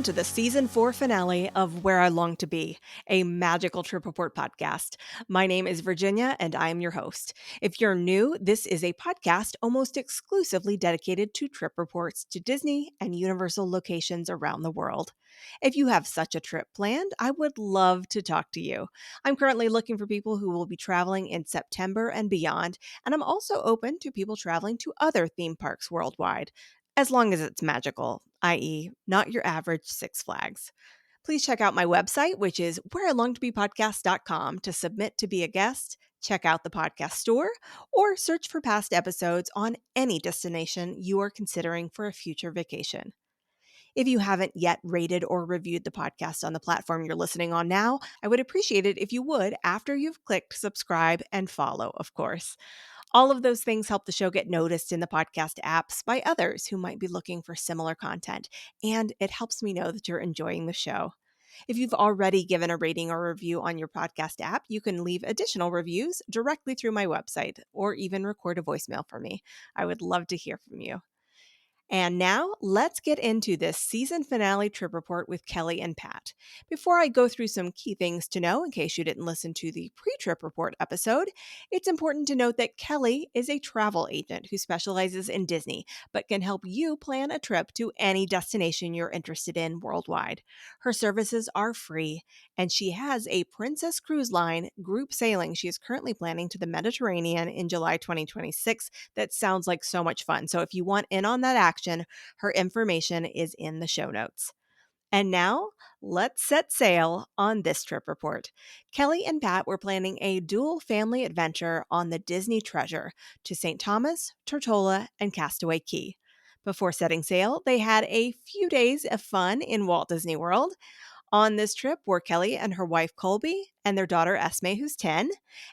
welcome to the season 4 finale of Where I Long to Be, a magical trip report podcast. My name is Virginia and I am your host. If you're new, this is a podcast almost exclusively dedicated to trip reports to Disney and Universal locations around the world. If you have such a trip planned, I would love to talk to you. I'm currently looking for people who will be traveling in September and beyond, and I'm also open to people traveling to other theme parks worldwide, as long as it's magical, i.e., not your average Six Flags. Please check out my website, which is whereilongtobepodcast.com, to submit to be a guest, check out the podcast store, or search for past episodes on any destination you are considering for a future vacation. If you haven't yet rated or reviewed the podcast on the platform you're listening on now, I would appreciate it if you would after you've clicked subscribe and follow, of course. All of those things help the show get noticed in the podcast apps by others who might be looking for similar content, and it helps me know that you're enjoying the show. If you've already given a rating or review on your podcast app, you can leave additional reviews directly through my website or even record a voicemail for me. I would love to hear from you. And now let's get into this season finale trip report with Kelly and Pat. Before I go through some key things to know in case you didn't listen to the pre-trip report episode, it's important to note that Kelly is a travel agent who specializes in Disney, but can help you plan a trip to any destination you're interested in worldwide. Her services are free, and she has a Princess Cruise Line group sailing she is currently planning to the Mediterranean in July 2026 that sounds like so much fun. So if you want in on that action, her information is in the show notes. And now, let's set sail on this trip report. Kelly and Pat were planning a dual family adventure on the Disney Treasure to St. Thomas, Tortola, and Castaway Cay. Before setting sail, they had a few days of fun in Walt Disney World. On this trip were Kelly and her wife Colby and their daughter Esme, who's 10,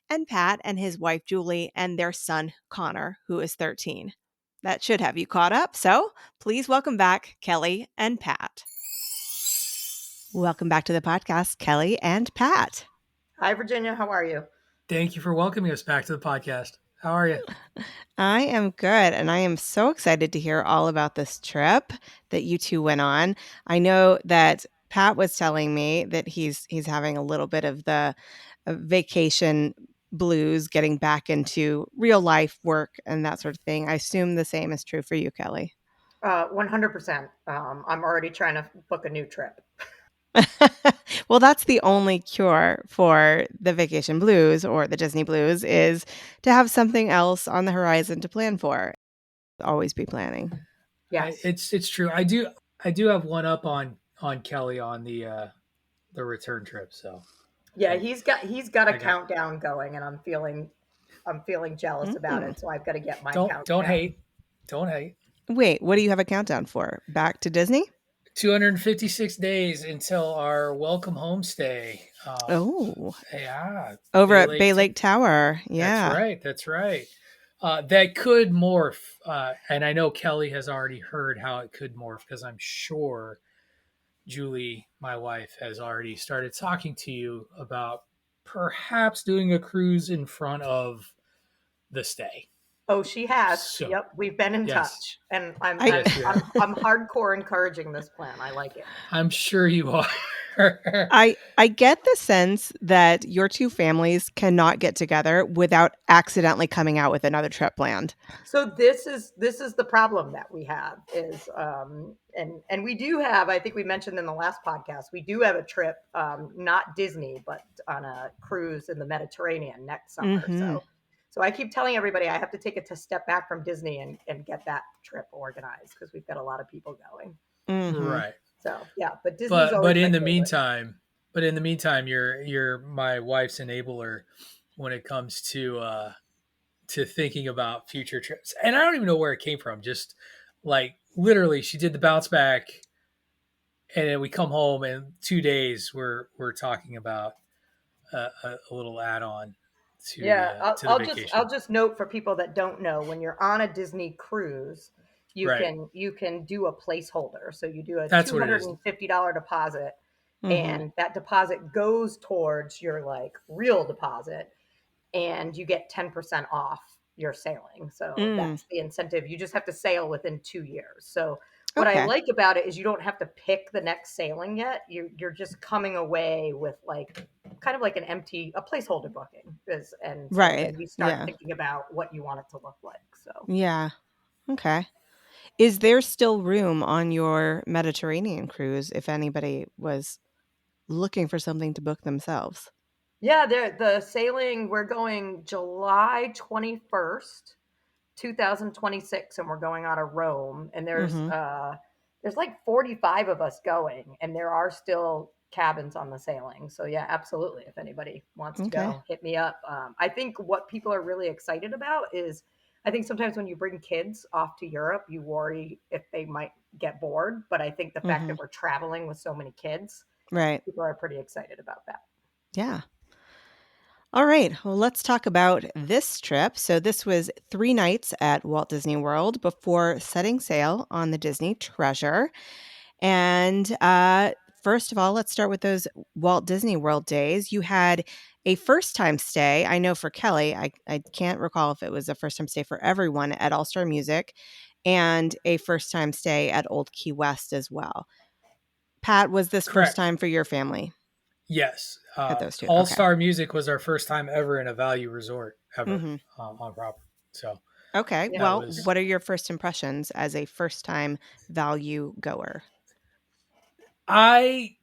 and Pat and his wife Julie and their son Connor, who is 13. That should have you caught up, so please welcome back Kelly and Pat. Welcome back to the podcast, Kelly and Pat. Hi, Virginia. How are you? Thank you for welcoming us back to the podcast. How are you? I am good, and I am so excited to hear all about this trip that you two went on. I know that Pat was telling me that he's having a little bit of the vacation blues, getting back into real life work and that sort of thing. I assume the same is true for you, Kelly. 100%. I'm already trying to book a new trip. Well, that's the only cure for the vacation blues or the Disney blues, is to have something else on the horizon to plan for. Always be planning. Yes. It's true. I do have one up on Kelly on the return trip. So yeah, he's got a countdown going, and I'm feeling jealous about Mm. it. So I've got to get my don't countdown. don't hate. Wait, what do you have a countdown for? Back to Disney? 256 days until our welcome home stay. Oh, Yeah, over at Bay Lake Tower. Yeah. That's right. That could morph, and I know Kelly has already heard how it could morph because I'm sure Julie, my wife, has already started talking to you about perhaps doing a cruise in front of the stay. Oh, she has. So, Yep, we've been in yes. touch, and I'm Yes, I'm hardcore encouraging this plan. I like it. I'm sure you are. I get the sense that your two families cannot get together without accidentally coming out with another trip planned. So this is the problem that we have is and we do have, I think we mentioned in the last podcast, we do have a trip, not Disney, but on a cruise in the Mediterranean next summer. Mm-hmm. So I keep telling everybody I have to take a step back from Disney and get that trip organized because we've got a lot of people going. Mm-hmm. Right. So yeah, but Disney's but in the meantime, you're my wife's enabler when it comes to thinking about future trips. And I don't even know where it came from. Just like literally, she did the bounce back, and then we come home, and 2 days we're talking about a little add on to yeah. to the vacation. I'll just note for people that don't know, when you're on a Disney cruise, you can do a placeholder. So you do a $250 deposit, Mm-hmm. and that deposit goes towards your like real deposit, and you get 10% off your sailing. So that's the incentive. You just have to sail within 2 years. So What I Okay. like about it is you don't have to pick the next sailing yet. You're just coming away with like kind of like a placeholder booking is, and so Right. then you start Yeah. thinking about what you want it to look like. So Yeah. Okay. Is there still room on your Mediterranean cruise if anybody was looking for something to book themselves? yeah, the sailing, we're going July 21st, 2026, and we're going out of Rome, and Mhm. there's like 45 of us going, and there are still cabins on the sailing. So yeah, absolutely. If anybody wants to Okay. go, hit me up. I think what people are really excited about is I think sometimes when you bring kids off to Europe, you worry if they might get bored. But I think the fact that Mhm. we're traveling with so many kids, Right. people are pretty excited about that. Yeah. All right. Well, let's talk about this trip. So, this was 3 nights at Walt Disney World before setting sail on the Disney Treasure. And first of all, let's start with those Walt Disney World days. You had a first time stay. I know for Kelly, I can't recall if it was a first time stay for everyone at All Star Music and a first time stay at Old Key West as well. Pat, was this first Correct. time for your family Yes. at those two? All Okay. Star Music was our first time ever in a value resort ever Hmm. on property. So Okay. Yeah. that Well, was what are your first impressions as a first time value goer? I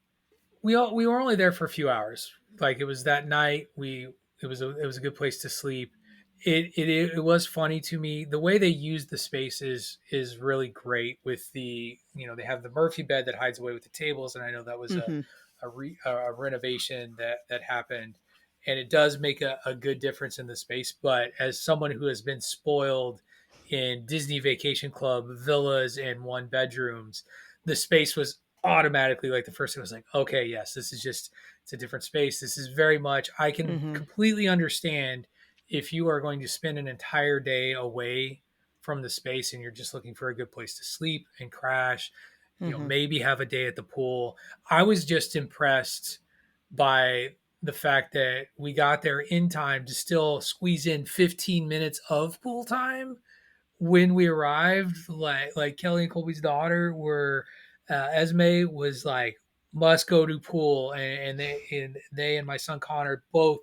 we were only there for a few hours. Like it was that night. It was a good place to sleep. It was funny to me the way they use the spaces is really great. With the they have the Murphy bed that hides away with the tables, and I know that was Hmm. a renovation that happened, and it does make a good difference in the space. But as someone who has been spoiled in Disney Vacation Club villas and one bedrooms, the space was automatically like the first thing. I was like, okay, yes, this is just it's a different space. This is very much I can Hmm. completely understand if you are going to spend an entire day away from the space and you're just looking for a good place to sleep and crash, Hmm. maybe have a day at the pool. I was just impressed by the fact that we got there in time to still squeeze in 15 minutes of pool time when we arrived. Like Kelly and Colby's daughter were Esme was like must go to pool, and they and my son Connor both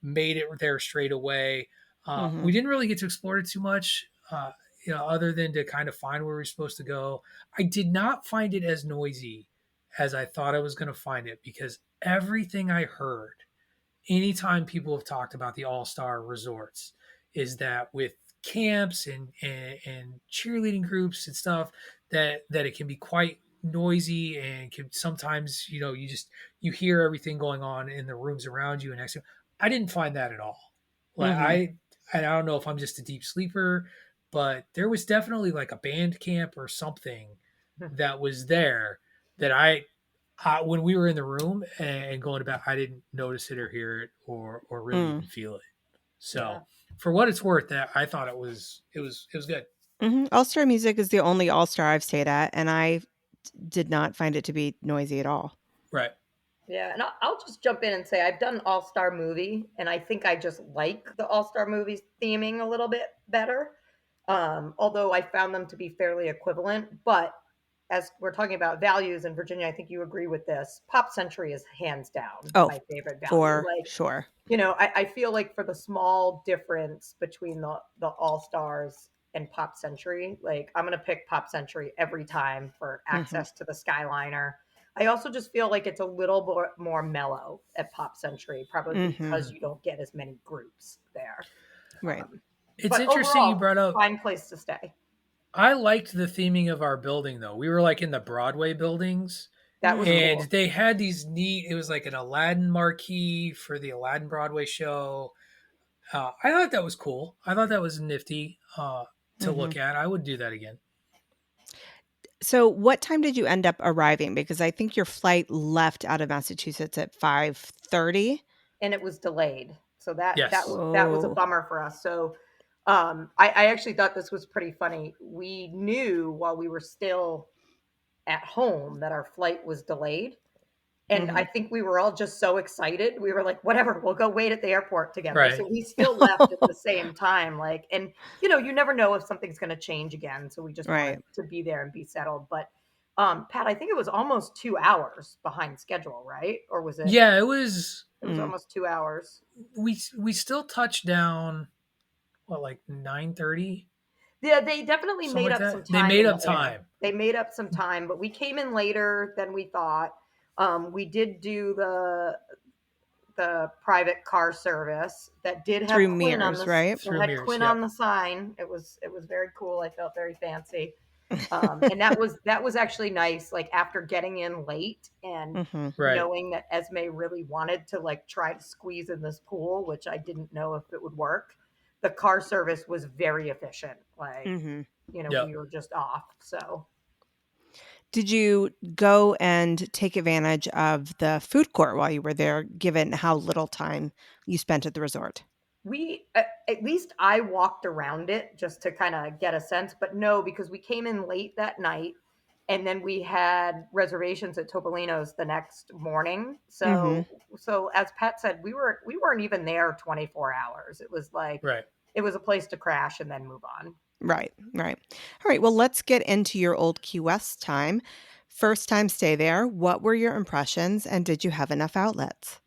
made it there straight away. Hmm. We didn't really get to explore it too much, other than to kind of find where we are supposed to go. I did not find it as noisy as I thought I was going to find it, because everything I heard anytime people have talked about the all-star resorts is that with camps and cheerleading groups and stuff, that it can be quite noisy, and can sometimes you hear everything going on in the rooms around you and next to you. I didn't find that at all. Like Hmm. I don't know if I'm just a deep sleeper, but there was definitely like a band camp or something that was there that when we were in the room and going about, I didn't notice it or hear it or really Mm. even feel it. Yeah. So for what it's worth, that I thought it was good. Hmm. All Star Music is the only All Star I've stayed at, and I did not find it to be noisy at all. Right. Yeah, and I'll just jump in and say I've done All Star Movie, and I think I just like the All Star Movies theming a little bit better. Although I found them to be fairly equivalent, but as we're talking about values in Virginia, I think you agree with this. Pop Century is hands down Oh, my favorite value. for Like, sure. I feel like for the small difference between the All Stars and Pop Century, like I'm gonna pick Pop Century every time for Hmm. access to the Skyliner. I also just feel like it's a little more mellow at Pop Century, probably Hmm. because you don't get as many groups there. Right. Um, It's but interesting you overall, brought up. fine place to stay. I liked the theming of our building though. We were like in the Broadway buildings, That was Mm. and cool. they had these neat. It was like an Aladdin marquee for the Aladdin Broadway show. I thought that was cool. I thought that was nifty to Hmm. look at. I would do that again. So, what time did you end up arriving? Because I think your flight left out of Massachusetts at 5:30. And it was delayed. So Yes. that was a Oh. bummer for us. So I actually thought this was pretty funny. We knew while we were still at home that our flight was delayed. And I Mhm. think we were all just so excited. We were like, whatever, we'll go wait at the airport together. So Right. we still left at the same time. Like, and you never know if something's going to change again. So we just wanted Right. to be there and be settled. But Pat, I think it was almost 2 hours behind schedule, right? Or was it? Yeah, it was. It was Mm. almost 2 hours. We still touched down what, like 9:30, Yeah, they definitely something made like up some that. They time made in up the air. time. They made up some time, but we came in later than we thought. We did do the private car service that did have Through Quinn on mirrors, this. right? It Through had mirrors. Quinn on Yep. the sign. It was very cool. I felt very fancy. And that was actually nice. Like after getting in late and Mhm. Right. knowing that Esme really wanted to like try to squeeze in this pool, which I didn't know if it would work. The car service was very efficient. Like, Mhm. Yep. we were just off. So Did you go and take advantage of the food court while you were there, given how little time you spent at the resort? we, at least I walked around it just to kind of get a sense, but no, because we came in late that night and then we had reservations at Topolino's the next morning. Mhm. So as Pat said, we weren't even there 24 hours. It was like Right. it was a place to crash and then move on. Right, right. All right, well, let's get into your old Key West time. First time stay there, what were your impressions, and did you have enough outlets?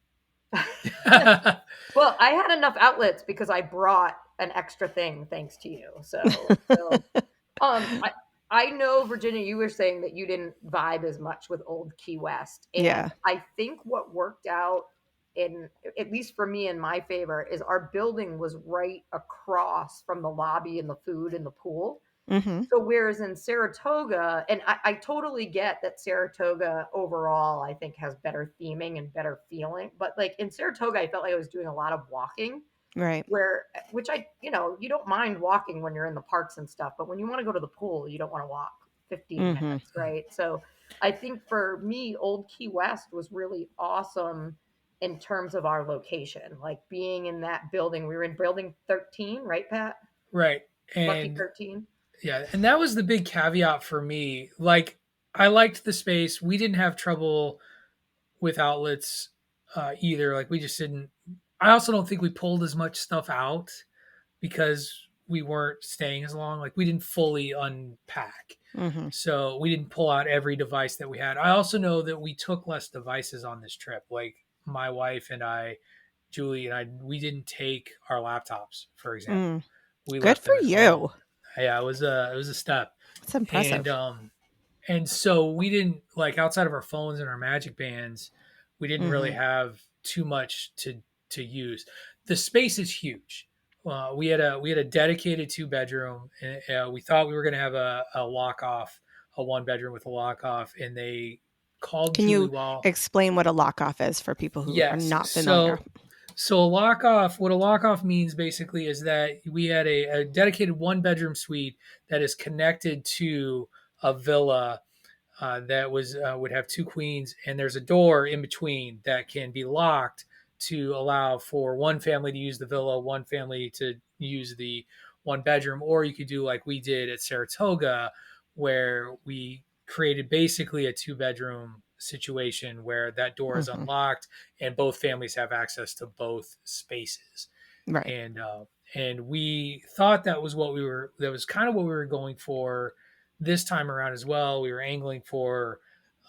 Well, I had enough outlets because I brought an extra thing thanks to you. I know, Virginia, you were saying that you didn't vibe as much with Old Key West, and Yeah. I think what worked out in, at least for me, in my favor, is our building was right across from the lobby and the food and the pool. Mhm. So whereas in Saratoga, and I totally get that Saratoga overall, I think has better theming and better feeling, but like in Saratoga, I felt like I was doing a lot of walking Right. where, which you don't mind walking when you're in the parks and stuff, but when you want to go to the pool, you don't want to walk 15 Mhm. minutes, right? So I think for me, Old Key West was really awesome in terms of our location, like being in that building. We were in building 13, right, Pat? Right. Lucky And 13. yeah, and that was the big caveat for me. Like, I liked the space. We didn't have trouble with outlets either. Like, we just didn't. I also don't think we pulled as much stuff out because we weren't staying as long. Like, we didn't fully unpack. Mhm. So we didn't pull out every device that we had. I also know that we took less devices on this trip. Like, my wife and I, Julie and I, we didn't take our laptops, for example. Mm. We Good left for them at home. you. Yeah, it was a step. That's And impressive. so we didn't, like, outside of our phones and our magic bands, we didn't really Mhm. have too much to use. The space is huge. We had a dedicated 2 bedroom. We thought we were going to have a lock off, a 1 bedroom with a lock off, and they called Can Julie you while. explain what a lock-off is for people who are Yes. not familiar? So a lock off, what a lock off means basically is that we had a dedicated 1 bedroom suite that is connected to a villa that would have 2 queens, and there's a door in between that can be locked to allow for one family to use the villa, one family to use the 1 bedroom, or you could do like we did at Saratoga, where we created basically a 2 bedroom situation where that door is Mhm. unlocked and both families have access to both spaces. Right. And we thought that was kind of what we were going for this time around as well. We were angling for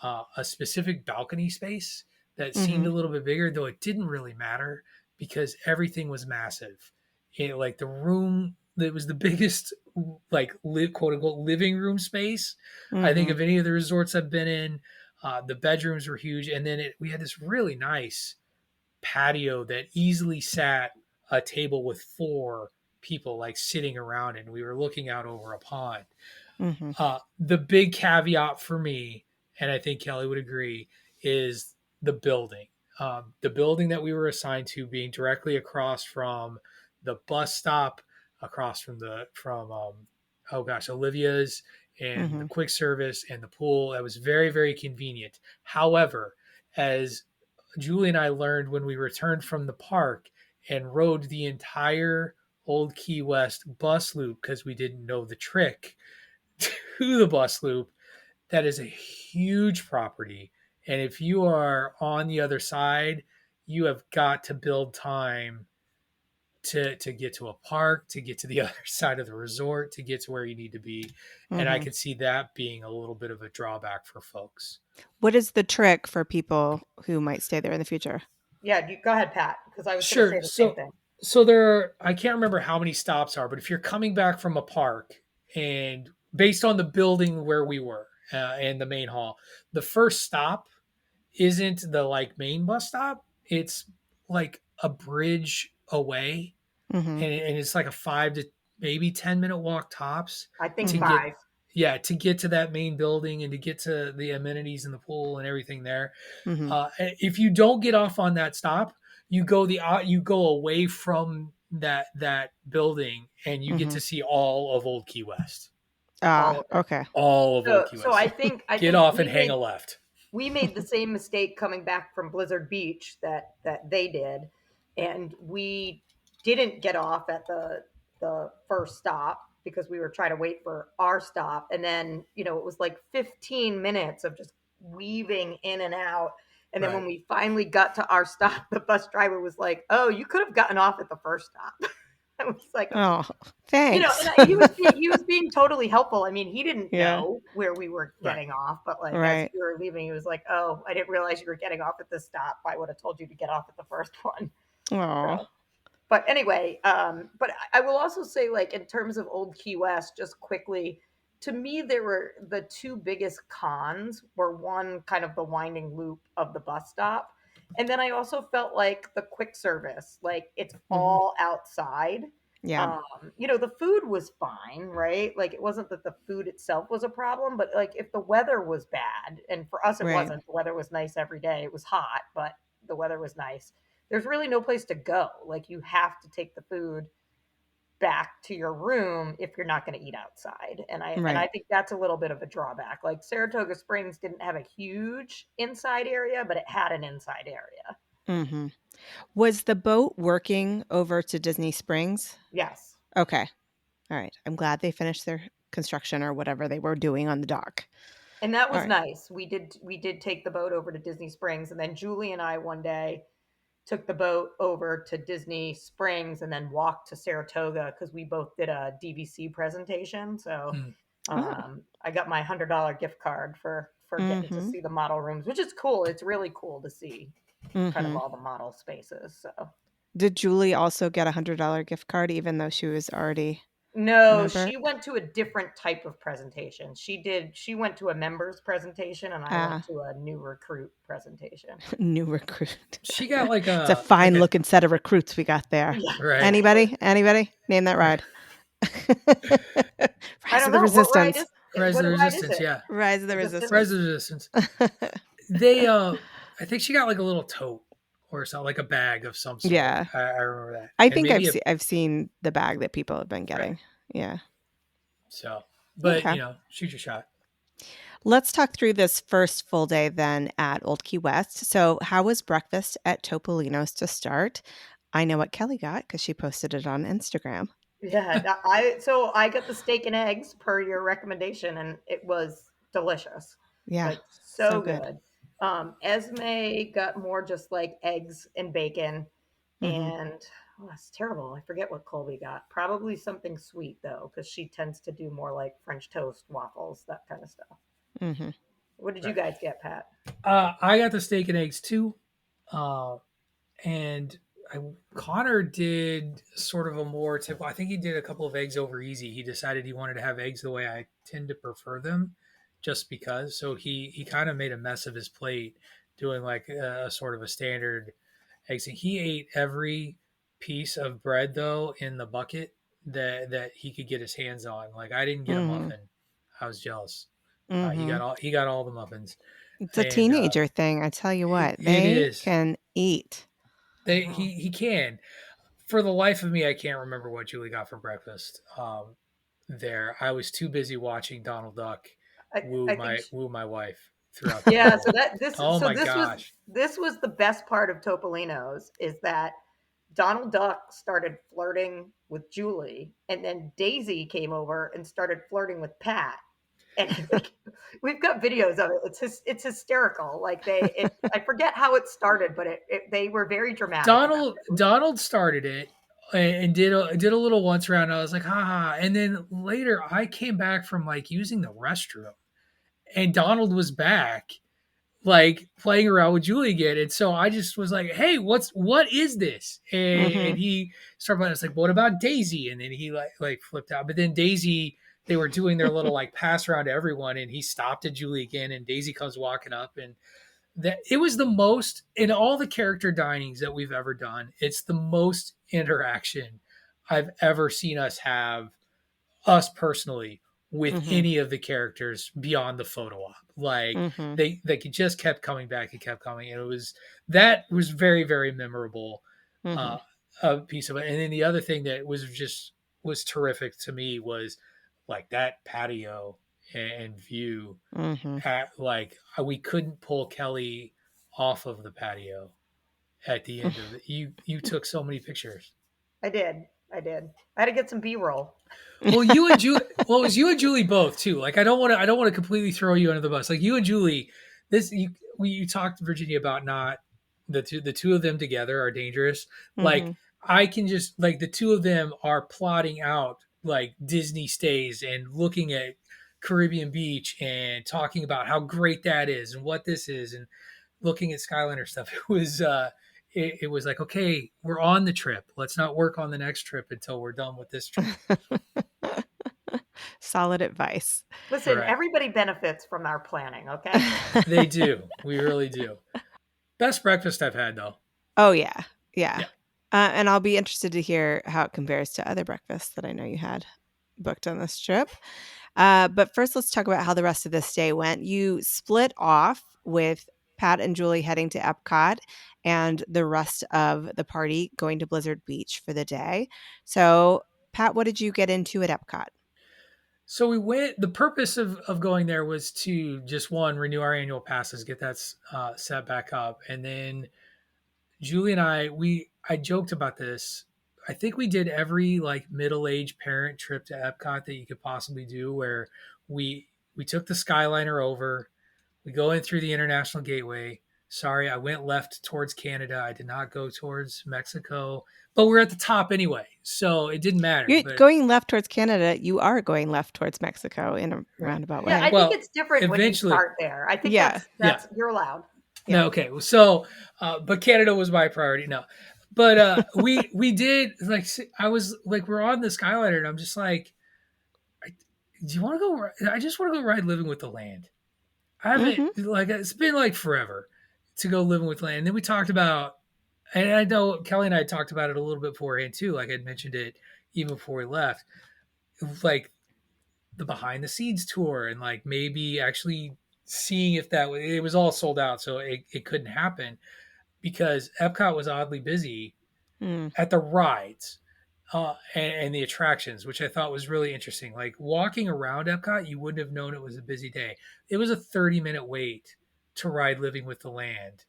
a specific balcony space that seemed a Mhm. little bit bigger, though it didn't really matter because everything was massive. Like the room that was the biggest, like quote unquote living room space I think Mhm. of any of the resorts I've been in. The bedrooms were huge, and then we had this really nice patio that easily sat a table with 4 people like sitting around, and we were looking out over a pond. Mhm. The big caveat for me, and I think Kelly would agree, is the building. The building that we were assigned to being directly across from the bus stop, across from oh gosh, Olivia's and the Mhm. quick service and the pool. That was very, very convenient. However, as Julie and I learned when we returned from the park and rode the entire Old Key West bus loop because we didn't know the trick to the bus loop, that is a huge property And if you are on the other side, you have got to build time to get to a park, to get to the other side of the resort, to get to where you need to be. And I Hmm. could see that being a little bit of a drawback for folks. What is the trick for people who might stay there in the future? Yeah, go ahead, Pat, because I was going to say Sure. the same So thing. so there are, I can't remember how many stops are, but if you're coming back from a park and based on the building where we were and the main hall, the first stop isn't the like main bus stop. It's like a bridge away, Hmm. and it's like a 5 to maybe 10 minute walk tops I think to Hmm. get, 5. yeah, to get to that main building and to get to the amenities and the pool and everything there. Hmm. If you don't get off on that stop, you go away from that building and you get Hmm. to see all of Old Key West. All Ah, of it. okay. All of Old Key So I West. think Get off and hang a left. we made the same mistake coming back from Blizzard Beach that they did, and we didn't get off at the first stop because we were trying to wait for our stop, and then it was like 15 minutes of just weaving in and out. And then Right. when we finally got to our stop, the bus driver was like, "Oh, you could have gotten off at the first stop." I was like, Oh, and thanks. he was being totally helpful. I mean, he didn't Yeah, know where we were Right. getting off, but like as right. we were leaving, he was like, "Oh, I didn't realize you were getting off at this stop. I would have told you to get off at the first one." Oh. So, but anyway, but I will also say, like in terms of Old Key West, just quickly, to me, there were the two biggest cons were one kind of the winding loop of the bus stop, and then I also felt like the quick service, like it's Hmm. all outside. Yeah, The food was fine, right? Like it wasn't that the food itself was a problem, but like if the weather was bad, and for us it right. wasn't, the weather was nice every day. It was hot, but the weather was nice. There's really no place to go. Like you have to take the food back to your room if you're not going to eat outside. And I Right. think that's a little bit of a drawback. Like Saratoga Springs didn't have a huge inside area, but it had an inside area. Hmm. Was the boat working over to Disney Springs? Yes. Okay. All right. I'm glad they finished their construction or whatever they were doing on the dock. And that All was right. nice. We did take the boat over to Disney Springs, and then Julie and I one day took the boat over to Disney Springs and then walked to Saratoga because we both did a DVC presentation. So Hmm. Oh. I got my $100 gift card for getting to Hmm. see the model rooms, which is cool. It's really cool to see kind of Hmm. all the model spaces. So Did Julie also get $100 gift card even though she was already a no, member? she went to a different type of presentation. She went to a members presentation, and I went Ah, to a new recruit presentation. new recruit. She got like It's a a fine looking set of recruits we got there. Yeah, right. Anybody? Anybody? Name that ride. I Rise don't of the know what ride Resistance. is Rise of what the ride is Resistance, it? yeah. Rise of the Resistance. Rise Resistance. of the Resistance. They I think she got like a little tote or something, like a bag of some sort. Yeah. I remember that. I And think maybe a I've seen the bag that people have been right. getting. Yeah. So but Okay. shoot your shot. Let's talk through this first full day then at Old Key West. So, how was breakfast at Topolino's to start? I know what Kelly got because she posted it on Instagram. Yeah, I got the steak and eggs per your recommendation, and it was delicious, Yeah. like So so good. good. Esme got more just like eggs and bacon, Hmm. and it's terrible. I forget what Colby got. Probably something sweet though, because she tends to do more like French toast, waffles, that kind of stuff. Hmm. What did you Right. guys get, Pat? I got the steak and eggs too. Uh, and I, Connor did sort of a more typical. I think he did a couple of eggs over easy. He decided he wanted to have eggs the way I tend to prefer them, just because. So he kind of made a mess of his plate, doing like a sort of a standard eggs. And he ate every piece of bread though in the bucket that he could get his hands on. Like I didn't get a Hmm. muffin. I was jealous. Hmm. He got all the muffins, It's a and teenager thing. I tell you what, it they is. can eat. Oh, He can. For the life of me, I can't remember what Julie got for breakfast. There, I was too busy watching Donald Duck I think woo my wife throughout the yeah, whole. Oh my this was gosh! the best part of Topolino's is that Donald Duck started flirting with Julie, and then Daisy came over and started flirting with Pat. And like, we've got videos of it. It's hysterical. Like I forget how it started, but they were very dramatic about it. Donald started it and did a little once around. I was like, haha. And then later I came back from like using the restroom and Donald was back like playing around with Julie again. And so I just was like, hey, what is this? And he started playing. I was like, what about Daisy? And then he like flipped out. But then Daisy, they were doing their little like pass around to everyone, and he stopped at Julie again, and Daisy comes walking up, and that it was the most in all the character dinings that we've ever done. It's the most interaction I've ever seen us have, us personally, with any of the characters beyond the photo op. Like they just kept coming back and kept coming, and that was very very memorable. A piece of it. And then the other thing that was terrific to me was like that patio and view. Like we couldn't pull Kelly off of the patio at the end of it. You took so many pictures. I did. I had to get some B-roll. Well, you and Julie. Well, it was you and Julie both too. Like I don't want to completely throw you under the bus. Like you and Julie, you talked to Virginia about not the two of them together are dangerous. Like I can just like the two of them are plotting out like Disney stays and looking at Caribbean Beach and talking about how great that is and what this is and looking at Skyliner stuff. It was like, okay, we're on the trip. Let's not work on the next trip until we're done with this trip. Solid advice. Listen, everybody benefits from our planning, okay? They do. We really do. Best breakfast I've had, though. Oh, yeah. And I'll be interested to hear how it compares to other breakfasts that I know you had booked on this trip. But first, let's talk about how the rest of this day went. You split off with Pat and Julie heading to Epcot and the rest of the party going to Blizzard Beach for the day. So, Pat, what did you get into at Epcot? So we went. The purpose of going there was to just renew our annual passes, get that set back up, and then Julie and I joked about this. I think we did every like middle-aged parent trip to Epcot that you could possibly do, where we took the Skyliner over, we go in through the International Gateway. Sorry, I went left towards Canada. I did not go towards Mexico, but we're at the top anyway, so it didn't matter. You're going left towards Canada. You are going left towards Mexico in a roundabout way. Yeah, I think it's different when you start there. I think that's you're allowed. Yeah. No, okay. So, but Canada was my priority. No, but we did like I was like we're on the Skyliner, and I'm just like, do you want to go? I just want to go ride Living with the Land. I haven't like it's been like forever to go Living with Land. And then we talked about, and I know Kelly and I talked about it a little bit beforehand too. Like I'd mentioned it even before we left, like the behind the scenes tour, and like maybe actually seeing if it was all sold out, so it couldn't happen because Epcot was oddly busy at the rides and the attractions, which I thought was really interesting. Like walking around Epcot, you wouldn't have known it was a busy day. It was a 30-minute wait to ride Living with the Land,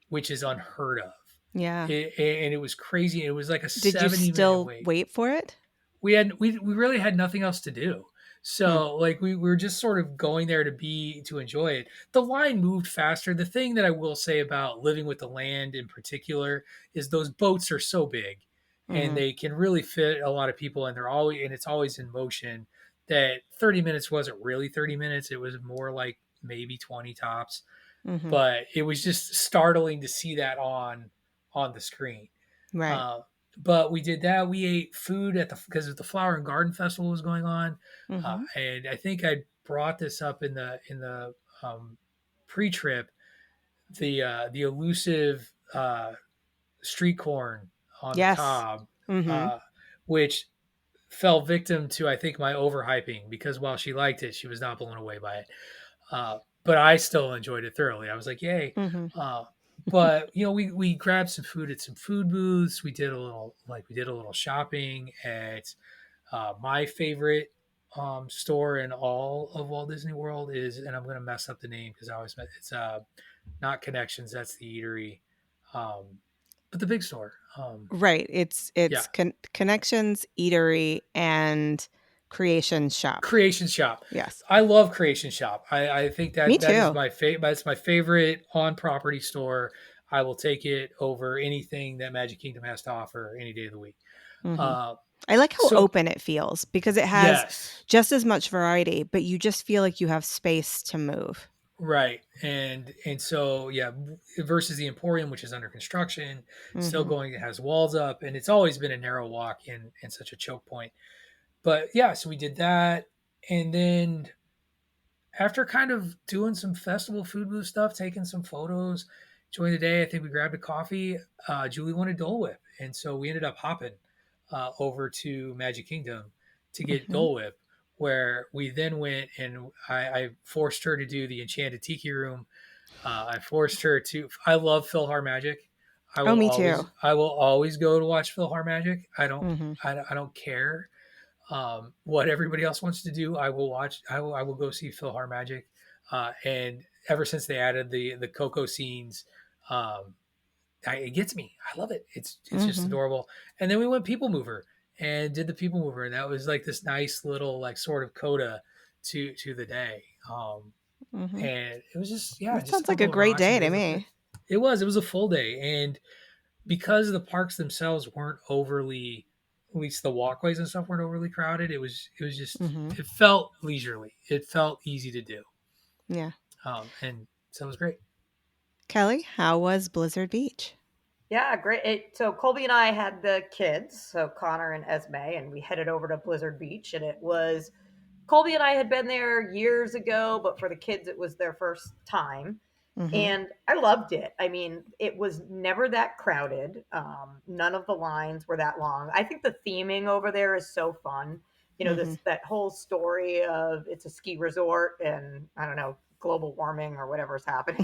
which is unheard of. Yeah. And it was crazy. It was like a 70-minute wait. Did you still wait for it? We really had nothing else to do. So like we were just sort of going there to enjoy it. The line moved faster. The thing that I will say about Living with the Land in particular is those boats are so big and they can really fit a lot of people, and it's always in motion, that 30 minutes wasn't really 30 minutes. It was more like maybe 20 tops. But it was just startling to see that on the screen. Right. But we did that. We ate food because the Flower and Garden Festival was going on, and I think I brought this up in the pre-trip. The elusive street corn on the cob, which fell victim to I think my overhyping, because while she liked it, she was not blown away by it. But I still enjoyed it thoroughly. I was like, yay. But we grabbed some food at some food booths. We did a little shopping at my favorite store in all of Walt Disney World is, and I'm going to mess up the name because I always it's not Connections. That's the eatery, but the big store. Right. It's Connections, Eatery, and Creation Shop. Creation Shop. Yes. I love Creation Shop. I think Me that is too. my favorite. That's my favorite on property store. I will take it over anything that Magic Kingdom has to offer any day of the week. Hmm. Uh, I like how so open it feels because it has yes, just as much variety, but you just feel like you have space to move. right, and so yeah, versus the Emporium, which is under construction, still Hmm. going. It has walls up, and it's always been a narrow walk and such a choke point. But yeah, so we did that, and then after kind of doing some festival food booth stuff, taking some photos, enjoying the day, I think we grabbed a coffee. Julie wanted Dole Whip, and so we ended up hopping over to Magic Kingdom to get Hmm. Dole Whip, where we then went and I forced her to do the Enchanted Tiki Room. I forced her to. I love Philhar Magic. Oh, me too. I will always go to watch Philhar Magic. Hmm. I don't care what everybody else wants to do. I will watch. I will go see Philhar Magic. And ever since they added the Coco scenes, it gets me. I love it. It's just Hmm. adorable. And then we went People Mover and did the People Mover, and that was like this nice little like sort of coda to the day. Hmm. And it was just yeah, That just a sounds like a couple of great relaxing day to days. me. It was a full day, and because the parks themselves weren't overly, at least the walkways and stuff weren't overly crowded, it was just Hmm. it felt leisurely, it felt easy to do, Yeah. and so it was great. Kelly, how was Blizzard Beach? Yeah, great. So Colby and I had the kids, so Connor and Esme, and we headed over to Blizzard Beach, and it was Colby and I had been there years ago, but for the kids, it was their first time. Hmm. And I loved it. I mean, it was never that crowded. None of the lines were that long. I think the theming over there is so fun. You know, Hmm. this that whole story of it's a ski resort and I don't know, global warming or whatever's happening.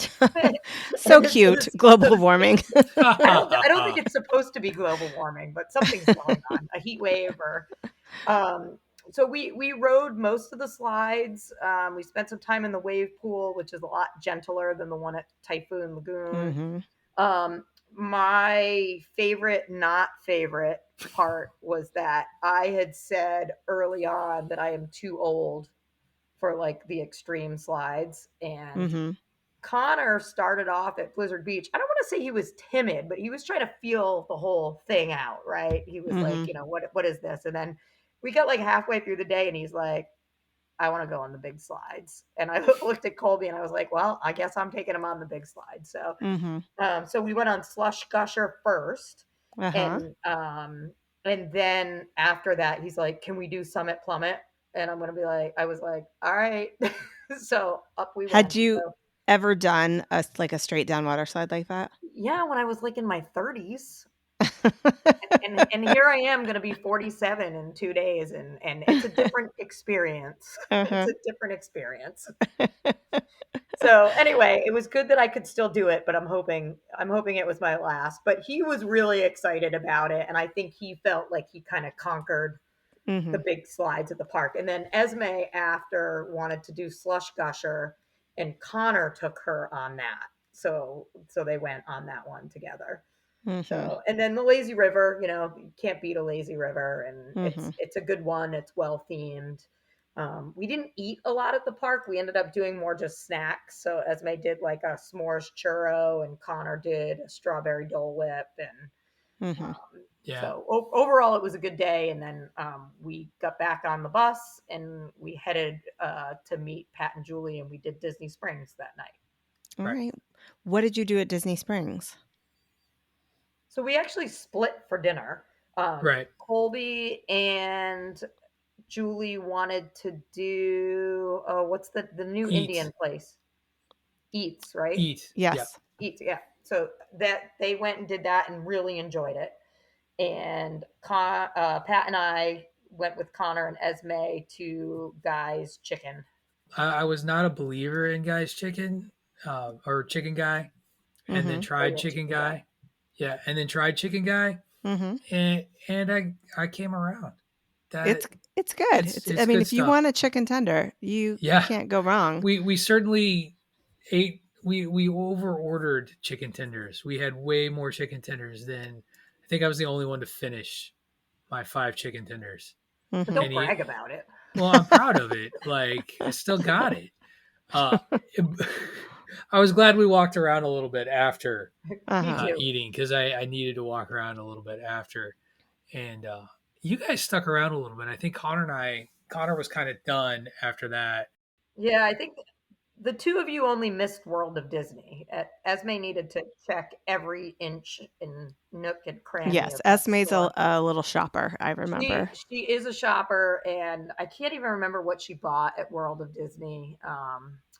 So And this, cute. this Global warming. I don't think it's supposed to be global warming, but something's going on, a heat wave or um, so we rode most of the slides. We spent some time in the wave pool, which is a lot gentler than the one at Typhoon Lagoon. Hmm. Um, my favorite, not favorite part was that I had said early on that I am too old for like the extreme slides, and Hmm. Connor started off at Blizzard Beach. I don't want to say he was timid, but he was trying to feel the whole thing out, right? He was like, Hmm. you know, what is this? And then we got like halfway through the day and he's like, I want to go on the big slides. And I looked at Colby and I was like, well, I guess I'm taking him on the big slide. Hmm. So we went on Slush Gusher first, Uh-huh. and and then after that, he's like, "Can we do Summit Plummet?" And I'm gonna be like, I was like, "All right." So up we Had went. you So ever done like a straight down water slide like that? yeah, when I was like in my 30s, and here I am gonna be 47 in 2 days, and it's a different experience. It's Uh-huh. a different experience. So anyway, it was good that I could still do it, but I'm hoping it was my last. But he was really excited about it, and I think he felt like he kind of conquered the Hmm. big slides at the park. And then Esme after wanted to do Slush Gusher, and Connor took her on that. So they went on that one together. Hmm. So, and then the lazy river, you know, you can't beat a lazy river, and Hmm. it's a good one. It's well themed. We didn't eat a lot at the park. We ended up doing more just snacks. So Esme did like a s'mores churro, and Connor did a strawberry Dole Whip, and Hmm. Yeah, so overall it was a good day. And then we got back on the bus and we headed to meet Pat and Julie, and we did Disney Springs that night. All right, right. What did you do at Disney Springs? So we actually split for dinner. right. Colby and Julie wanted to do what's the new Eat, Indian place? Eats, right? eat. Yep. Yes. Eats, yeah. So that they went and did that and really enjoyed it. And Pat and I went with Connor and Esme to Guy's Chicken. I was not a believer in Guy's Chicken or Chicken Guy, and then Hmm. Oh tried yeah, Chicken Chicken Guy. Guy. Yeah, and then tried Chicken Guy, Hmm. and I came around. It's That it's good. I it's mean, good if you stuff. want a chicken tender, you Yeah, can't go wrong. we certainly ate. We over ordered chicken tenders. We had way more chicken tenders than I think I was the only one to finish my 5 chicken tenders. Mhm. Don't And brag about it. well, I'm proud of it. Like I still got it. Uh, I was glad we walked around a little bit after Me Uh-huh. too. eating because I needed to walk around a little bit after. And you guys stuck around a little bit. I think Connor was kind of done after that. Yeah, I think the two of you only missed World of Disney. Esme needed to check every inch and nook and cranny Yes, of that Esme's store. a little shopper, I She remember. she is a shopper, and I can't even remember what she bought at World of Disney.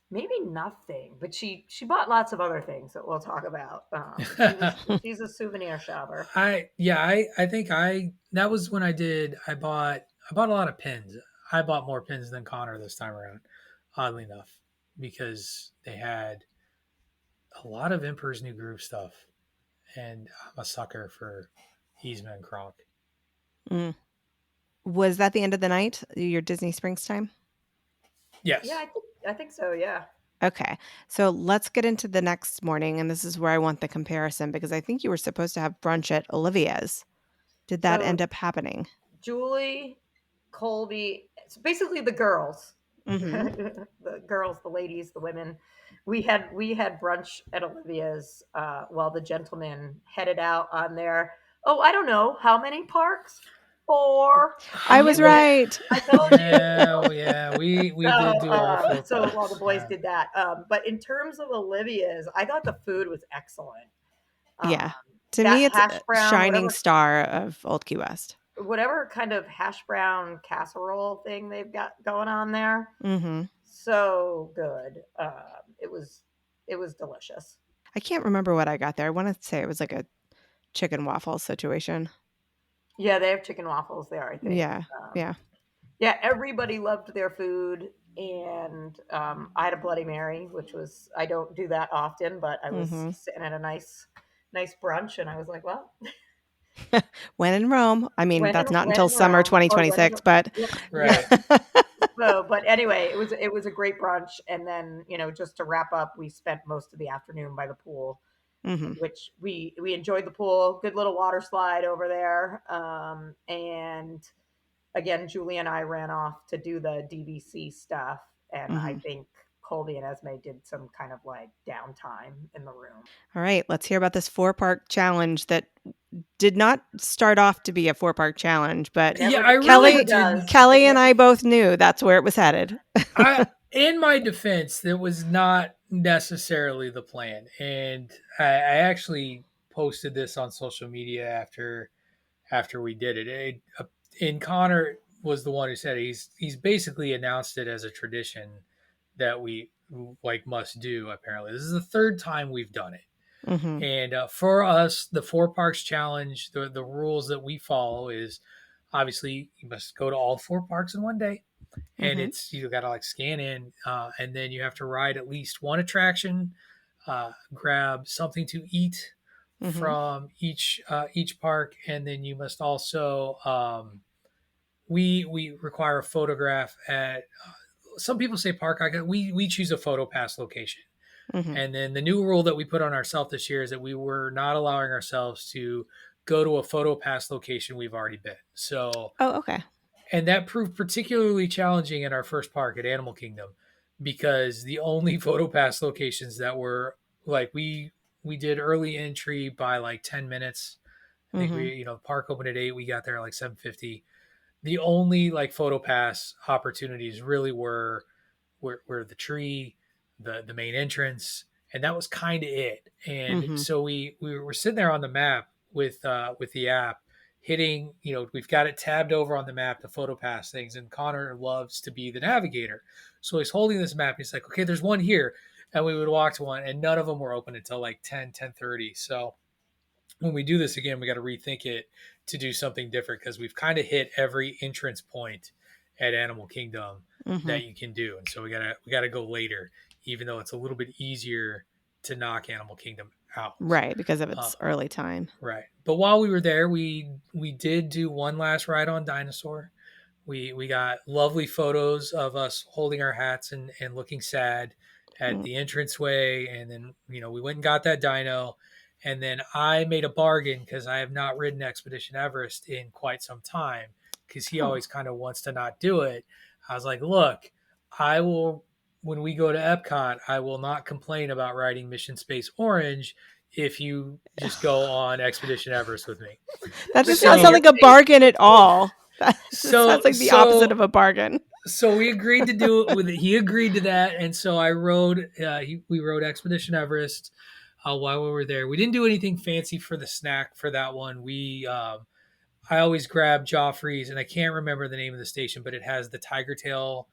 Maybe nothing, but she bought lots of other things that we'll talk about. She's a souvenir shopper. I think I that was when I bought a lot of pins. I bought more pins than Connor this time around, oddly enough, because they had a lot of Emperor's New Groove stuff, and I'm a sucker for Yzma and Kronk. Mm. Was that the end of the night? Your Disney Springs time? Yeah, Yes. I think so. Yeah. Okay. So let's get into the next morning, and this is where I want the comparison because I think you were supposed to have brunch at Olivia's. Did that So end up happening? Julie, Colby, it's basically the girls, Mhm. the girls, the ladies, the women. We had brunch at Olivia's while the gentlemen headed out on their, oh, I don't know how many parks. Four. I I knew was it. right. I told you. Yeah, we did So, do all four so while the parks. boys Yeah. did that, but in terms of Olivia's, I thought the food was excellent. Um, Yeah. To that me, it's hash a brown, shining whatever star of Old Key West. whatever kind of hash brown casserole thing they've got going on there, Mhm. so good. It was delicious. I can't remember what I got there. I want to say it was like a chicken waffle situation. Yeah, they have chicken waffles there, I think. Yeah. Yeah. Yeah, everybody loved their food, and I had a Bloody Mary, which was, I don't do that often, but I was Mhm. sitting at a nice brunch, and I was like, well, When in Rome. I mean, when in that's not when until in summer Rome, or when in, 2026, but yep, yep. Right. So, but anyway, it was a great brunch, and then just to wrap up, we spent most of the afternoon by the pool, mhm. which we enjoyed the pool. Good little water slide over there, and again, Julie and I ran off to do the DVC stuff, and I Mhm. think Colby and Esme did some kind of like downtime in the room. All right, let's hear about this four-park challenge that did not start off to be a four-park challenge, but Yeah, Never, I it really never Kelly does. didn't. It Kelly and never. I both knew that's where it was headed. In my defense, that was not necessarily the plan, and I actually posted this on social media after we did it. And Connor was the one who said he's basically announced it as a tradition that we like must do. Apparently, this is the third time we've done it. Mhm. And for us, the four parks challenge, the rules that we follow is obviously you must go to all four parks in one day, and Mhm. it's you got to like scan in, and then you have to ride at least one attraction, grab something to eat Mhm. from each park, and then you must also we require a photograph at. Some people say park icon. We choose a photo pass location. Mhm. And then the new rule that we put on ourselves this year is that we were not allowing ourselves to go to a photo pass location we've already been. So, Oh, okay. and that proved particularly challenging at our first park at Animal Kingdom because the only photo pass locations that were like we did early entry by like 10 minutes. I think Mhm. park opened at 8, we got there at like 7:50. The only like photo pass opportunities really were the tree, the main entrance, and that was kind of it. And Mhm. so we were sitting there on the map with the app, hitting. We've got it tabbed over on the map to photo pass things, and Connor loves to be the navigator, so he's holding this map. And he's like, okay, there's one here, and we would walk to one, and none of them were open until like 10:30. So when we do this again, we got to rethink it to do something different because we've kind of hit every entrance point at Animal Kingdom Mhm. that you can do, and so we gotta go later, even though it's a little bit easier to knock Animal Kingdom out. Right, because of Uh, its early time. right, but while we were there, we did do one last ride on Dinosaur. We got lovely photos of us holding our hats and looking sad at Mm. the entranceway, and then we went and got that dino, and then I made a bargain because I have not ridden Expedition Everest in quite some time because he Oh. always kind of wants to not do it. I was like, look, I will, when we go to Epcot, I will not complain about riding Mission Space Orange if you just go on Expedition Everest with me. That does not Pretend sound So, you're like a bargain at all. That sounds so, like the opposite of so, a bargain. so we agreed to do it with it. He agreed to that, and so I rode. We rode Expedition Everest while we were there. We didn't do anything fancy for the snack for that one. I always grab Joffrey's, and I can't remember the name of the station, but it has the tiger tail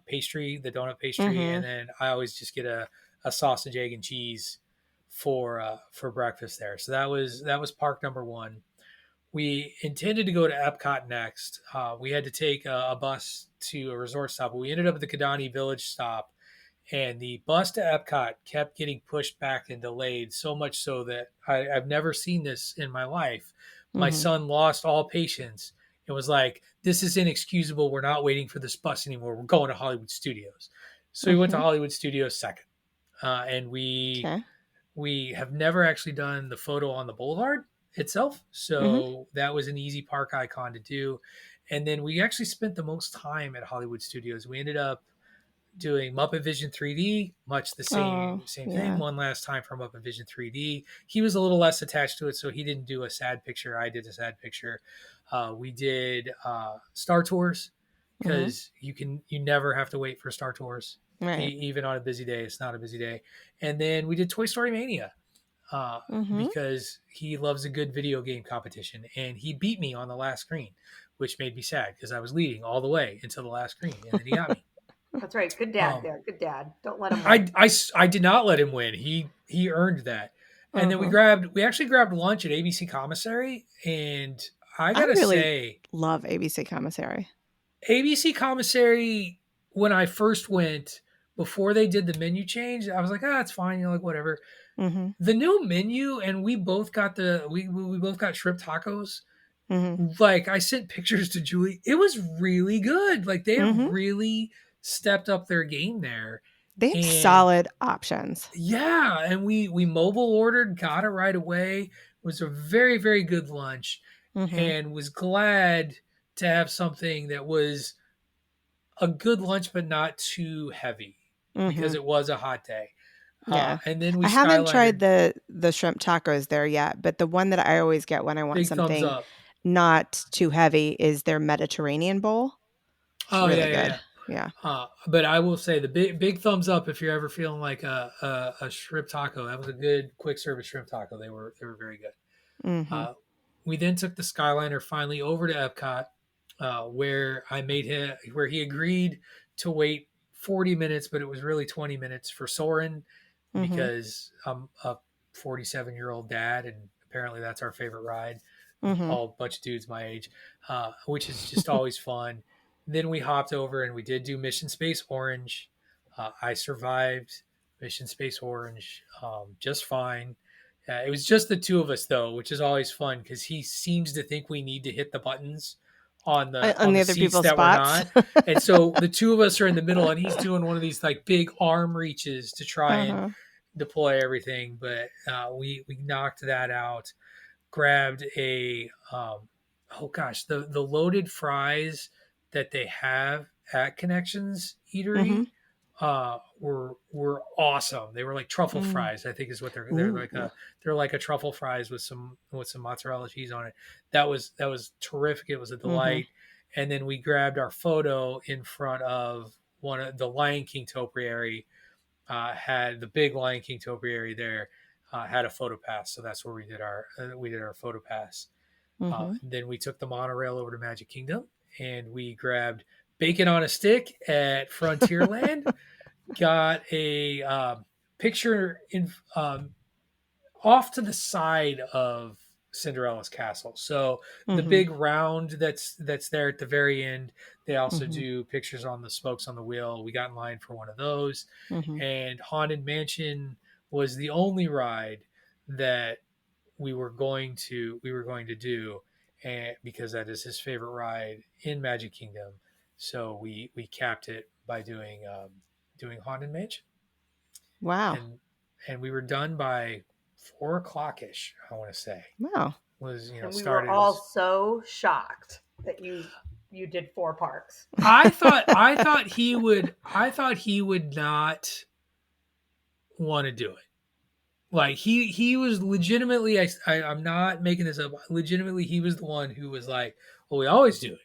pastry, the donut pastry, and Mm-hmm. then I always just get a sausage, egg, and cheese for breakfast there. So that was park number one. We intended to go to Epcot next. We had to take a bus to a resort stop, but we ended up at the Kidani Village stop, and the bus to Epcot kept getting pushed back and delayed, so much so that I've never seen this in my life. My Mm-hmm. son lost all patience and was like, "This is inexcusable. We're not waiting for this bus anymore. We're going to Hollywood Studios." So we went to Mm-hmm. Hollywood Studios second, and Okay. we have never actually done the photo on the boulevard itself. Mm-hmm. So that was an easy park icon to do. And then we actually spent the most time at Hollywood Studios. We ended up doing Muppet Vision 3D, much the Oh, same thing. yeah. One last time for Muppet Vision 3D. He was a little less attached to it, so he didn't do a sad picture. I did a sad picture. We did Star Tours Mm-hmm. because you never have to wait for Star Tours, Right. even on a busy day. It's not a busy day. And then we did Toy Story Mania Mm-hmm. because he loves a good video game competition, and he beat me on the last screen, which made me sad because I was leading all the way until the last screen, and then he got me. That's right. Good dad Um, there. Good dad. Don't let him win. I did not let him win. He earned that. And then Uh-huh. we actually grabbed lunch at ABC Commissary, and I I gotta really say, love ABC Commissary. ABC Commissary, when I first went, before they did the menu change, I was like, ah, it's fine, like whatever. Mm-hmm. The new menu, and we both got we both got shrimp tacos. Mm-hmm. Like, I sent pictures to Julie. It was really good. Like, they have Mm-hmm. really stepped up their game there. They have And solid options. yeah, and we mobile ordered, got it right away. It was a very, very good lunch, Mm-hmm. and was glad to have something that was a good lunch but not too heavy Mm-hmm. because it was a hot day. Yeah. And then we I haven't tried skylighted. the shrimp tacos there yet, but the one that I always get when I want Big thumbs something up. not too heavy is their Mediterranean bowl. It's Oh really yeah, yeah, good. yeah. Yeah. But I will say the big thumbs up if you're ever feeling like a shrimp taco. That was a good quick service shrimp taco. They were very good. Mm-hmm. Uh, we then took the Skyliner finally over to Epcot, where he agreed to wait 40 minutes, but it was really 20 minutes for Soren Mm-hmm. because I'm a 47-year-old dad, and apparently that's our favorite ride. Mm-hmm. All bunch of dudes my age, which is just always fun. Then we hopped over and we did do Mission Space Orange. I survived Mission Space Orange just fine. It was just the two of us though, which is always fun because he seems to think we need to hit the buttons on the On on the the other seats people's that we're spots. not. And so the two of us are in the middle, and he's doing one of these like big arm reaches to try and Uh-huh. deploy everything. But we knocked that out. Grabbed a oh gosh, the loaded fries that they have at Connections Mm-hmm. Eatery were awesome. They were like truffle Mm. fries, I think is what Ooh. they're like a truffle fries with some mozzarella cheese on it. That was terrific. It was a Mm-hmm. delight. And then we grabbed our photo in front of one of the Lion King topiary. Had the big Lion King topiary there. Had a photo pass, so that's where we did our photo pass. Mm-hmm. Then we took the monorail over to Magic Kingdom, and we grabbed bacon on a stick at Frontierland. Got a picture in off to the side of Cinderella's castle. So the Mm-hmm. big round that's there at the very end. They also Mm-hmm. do pictures on the spokes on the wheel. We got in line for one of those, Mm-hmm. and Haunted Mansion was the only ride that we were going to do, and because that is his favorite ride in Magic Kingdom. So we capped it by doing Haunted Mansion, Wow. and we were done by 4 o'clock ish. I want to say Wow. was And we were started. It all was so shocked that you did 4 parks. I thought he would not want to do it. Like he was legitimately, I'm not making this up. Legitimately, he was the one who was like, "Well, we always do it,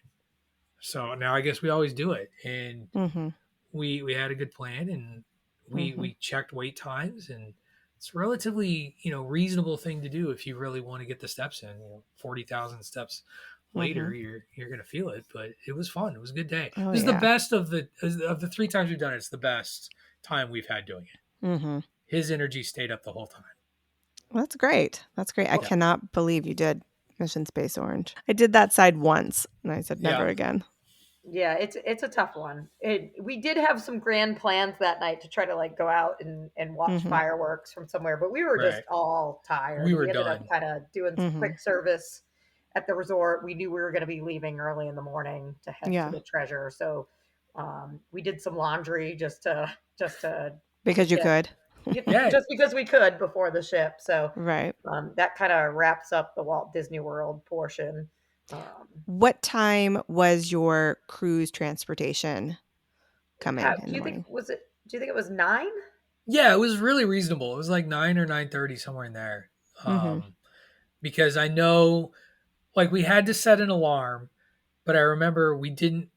so now I guess we always do it." And Mm-hmm. we had a good plan, and Mm-hmm. we checked wait times, and it's a relatively reasonable thing to do if you really want to get the steps in. 40,000 steps Mm-hmm. later, you're gonna feel it. But it was fun. It was a good day. Oh This is the yeah. best of the 3 times we've done it. It's the best time we've had doing it. Mm-hmm. His energy stayed up the whole time. That's great. That's great. I Well, Yeah, cannot believe you did Mission Space Orange. I did that side once and I said yeah, never again. yeah, it's a tough one. We did have some grand plans that night to try to like go out and watch Mm-hmm. fireworks from somewhere, but we were just right. all We tired. were We ended up done. kind of doing some Mm-hmm. quick service at the resort. We knew we were going to be leaving early in the morning to head to Yeah. the treasure, so we did some laundry just to Because you get could. Yeah, just because we could before the ship. So Right. that kind of wraps up the Walt Disney World portion. Um, What time was your cruise transportation coming in do the you think morning? was it? Do you think it was 9? yeah. It was really reasonable. It was like 9 or 9:30 somewhere in there. Mm-hmm. Because I know, like, we had to set an alarm, but I remember we didn't,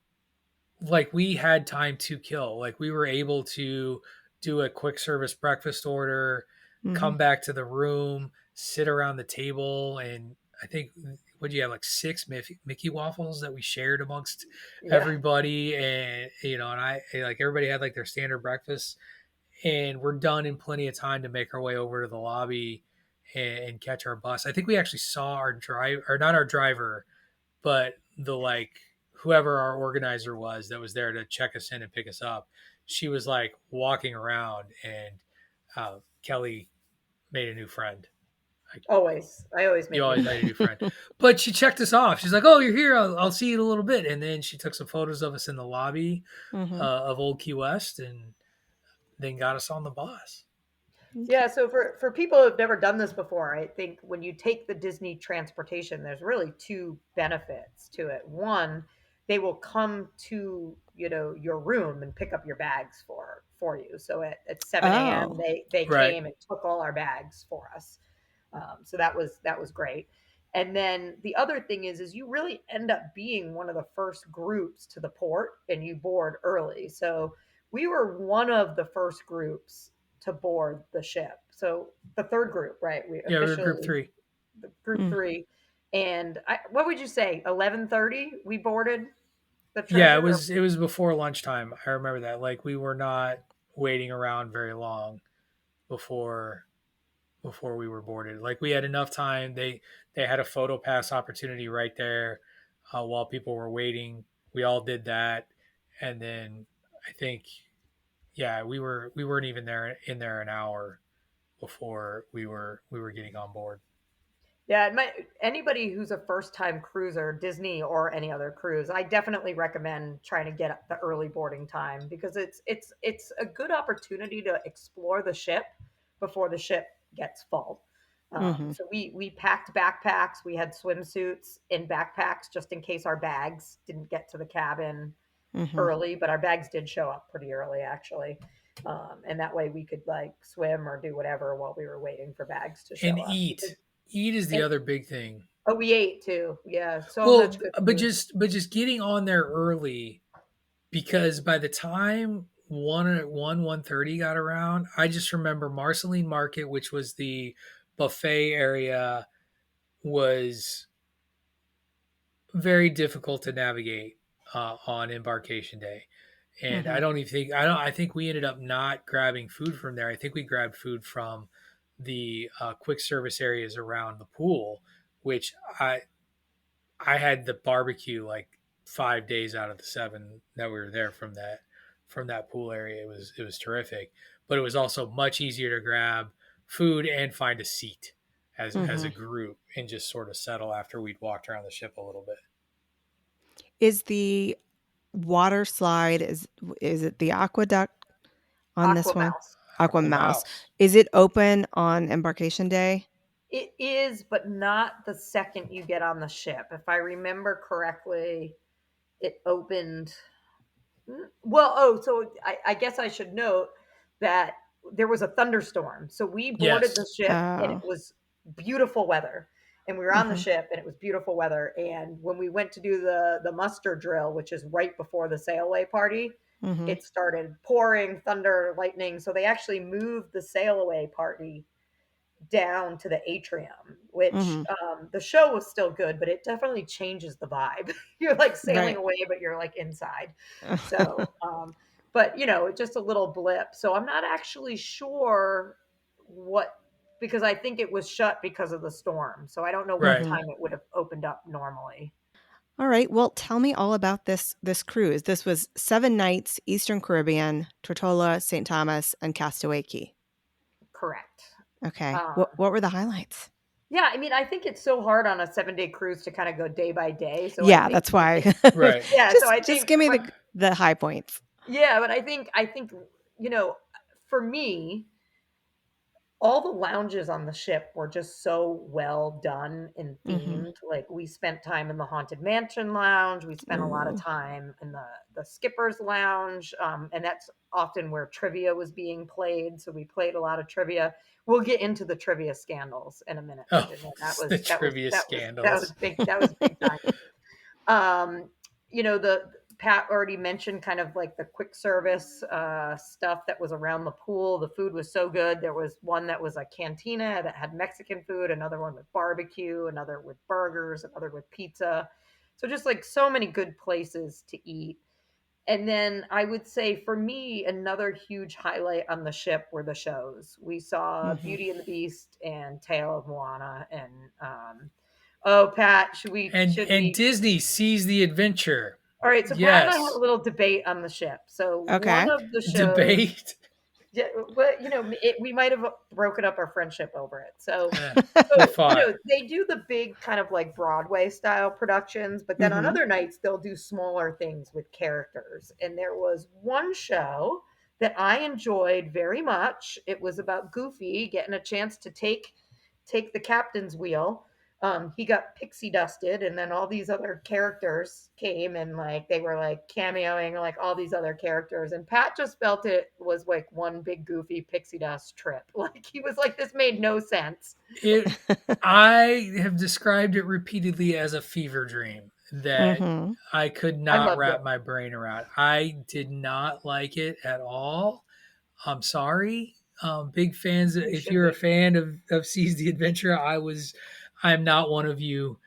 like, we had time to kill. Like, we were able to do a quick service breakfast order, Mm-hmm. come back to the room, sit around the table, and I think, what do you have, like 6 Mickey waffles that we shared amongst Yeah. everybody. And and I, like, everybody had like their standard breakfast, and we're done in plenty of time to make our way over to the lobby and catch our bus. I think we actually saw our driver, or not our driver, but the, like, whoever our organizer was that was there to check us in and pick us up. She was like walking around, and Kelly made a new friend. Like, Always. I always you make new always friends. made a new friend, but she checked us off. She's like, "Oh, you're here. I'll see you in a little bit." And then she took some photos of us in the lobby Mm-hmm. of Old Key West, and then got us on the bus. Okay. Yeah, so for people who have never done this before, I think when you take the Disney transportation, there's really two benefits to it. One, they will come to, your room and pick up your bags for you. So at 7 a.m. Oh. they Right. came and took all our bags for us. So that was great. And then the other thing is you really end up being one of the first groups to the port, and you board early. So we were one of the first groups to board the ship. So the third group, right? We Yeah, we were group officially, three. the group Mm. three. And what would you say? 11:30 we boarded the Yeah, treasure. it was before lunchtime. I remember that. Like, we were not waiting around very long before we were boarded. Like, we had enough time. They had a photo pass opportunity right there while people were waiting. We all did that, and then I think, yeah, we weren't even there in there an hour before we were getting on board. Yeah, anybody who's a first time cruiser, Disney or any other cruise, I definitely recommend trying to get the early boarding time because it's a good opportunity to explore the ship before the ship gets full. Mm-hmm. So we packed backpacks. We had swimsuits in backpacks just in case our bags didn't get to the cabin Mm-hmm. early, but our bags did show up pretty early actually. And that way we could like swim or do whatever while we were waiting for bags to And show up. eat. Eat is the And other big thing. oh, we ate too. Yeah, so much Well, good but food. just getting on there early, because by the time 1:30 got around, I just remember Marceline Market, which was the buffet area, was very difficult to navigate on embarkation day. And Mm-hmm. I think we ended up not grabbing food from there. I think we grabbed food from the quick service areas around the pool, which I had the barbecue like 5 days out of the 7 that we were there from that pool area. It was terrific, but it was also much easier to grab food and find a seat as Mm-hmm. a group and just sort of settle after we'd walked around the ship a little bit. Is the water slide is it the aqueduct on Aqua this one? Mouse. Aqua Aqua Mouse. Mouse. Is it open on embarkation day? It is, but not the second you get on the ship. If I remember correctly, it opened. Well, so I guess I should note that there was a thunderstorm. So we boarded the Yes. ship and it Oh. was beautiful weather. And we were on the Mhm. ship and it was beautiful weather. And when we went to do the muster drill, which is right before the sail away party, Mhm. it started pouring thunder, lightning. So they actually moved the sail away party down to the atrium, which Mhm. the show was still good, but it definitely changes the vibe. You're like sailing Right. away, but you're like inside. So, but just a little blip. So I'm not actually sure what, because I think it was shut because of the storm. So I don't know what Right. Mhm. time it would have opened up normally. All right. Well, tell me all about this cruise. This was 7 nights, Eastern Caribbean, Tortola, St. Thomas, and Castaway Cay. Correct. Okay. Um, What were the highlights? yeah, I mean, I think it's so hard on a 7-day cruise to kind of go day by day. So I Yeah, think that's my why. Right. yeah, so I Just think give me my, the high points. yeah, but I think you know, for me, all the lounges on the ship were just so well done and Mhm. themed. Like we spent time in the Haunted Mansion lounge, we spent a lot of Ooh. time in the Skipper's lounge, and that's often where trivia was being played. So we played a lot of trivia. We'll get into the trivia scandals in a minute, Oh, Virginia. That the was that was trivia that was that was scandals. big. That was big time. The Pat already mentioned kind of like the quick service stuff that was around the pool. The food was so good. There was one that was a cantina that had Mexican food, another one with barbecue, another with burgers, another with pizza. So just like so many good places to eat. And then I would say for me, another huge highlight on the ship were the shows. We saw Mhm. Beauty and the Beast and Tale of Moana. And oh, Pat, should we? Should And we? Disney sees the adventure. All right, so Pat and I had a Yes. little debate on the ship. So one Okay. of the shows, Debate. yeah, but we might have broken up our friendship over it. So, Eh, we so fought. they do the big kind of like Broadway style productions, but then on Mhm. other nights they'll do smaller things with characters. And there was one show that I enjoyed very much. It was about Goofy getting a chance to take the captain's wheel. He got pixie dusted, and then all these other characters came and like they were like cameoing like all these other characters. And Pat just felt it was like one big goofy pixie dust trip. Like he was like, this made no sense. It I have described it repeatedly as a fever dream that Mhm. I could I not loved wrap it. my brain around. I did not like it at all. I'm sorry. Big fans. You If should you're a be. fan of Seize the Adventure, I'm not one of you,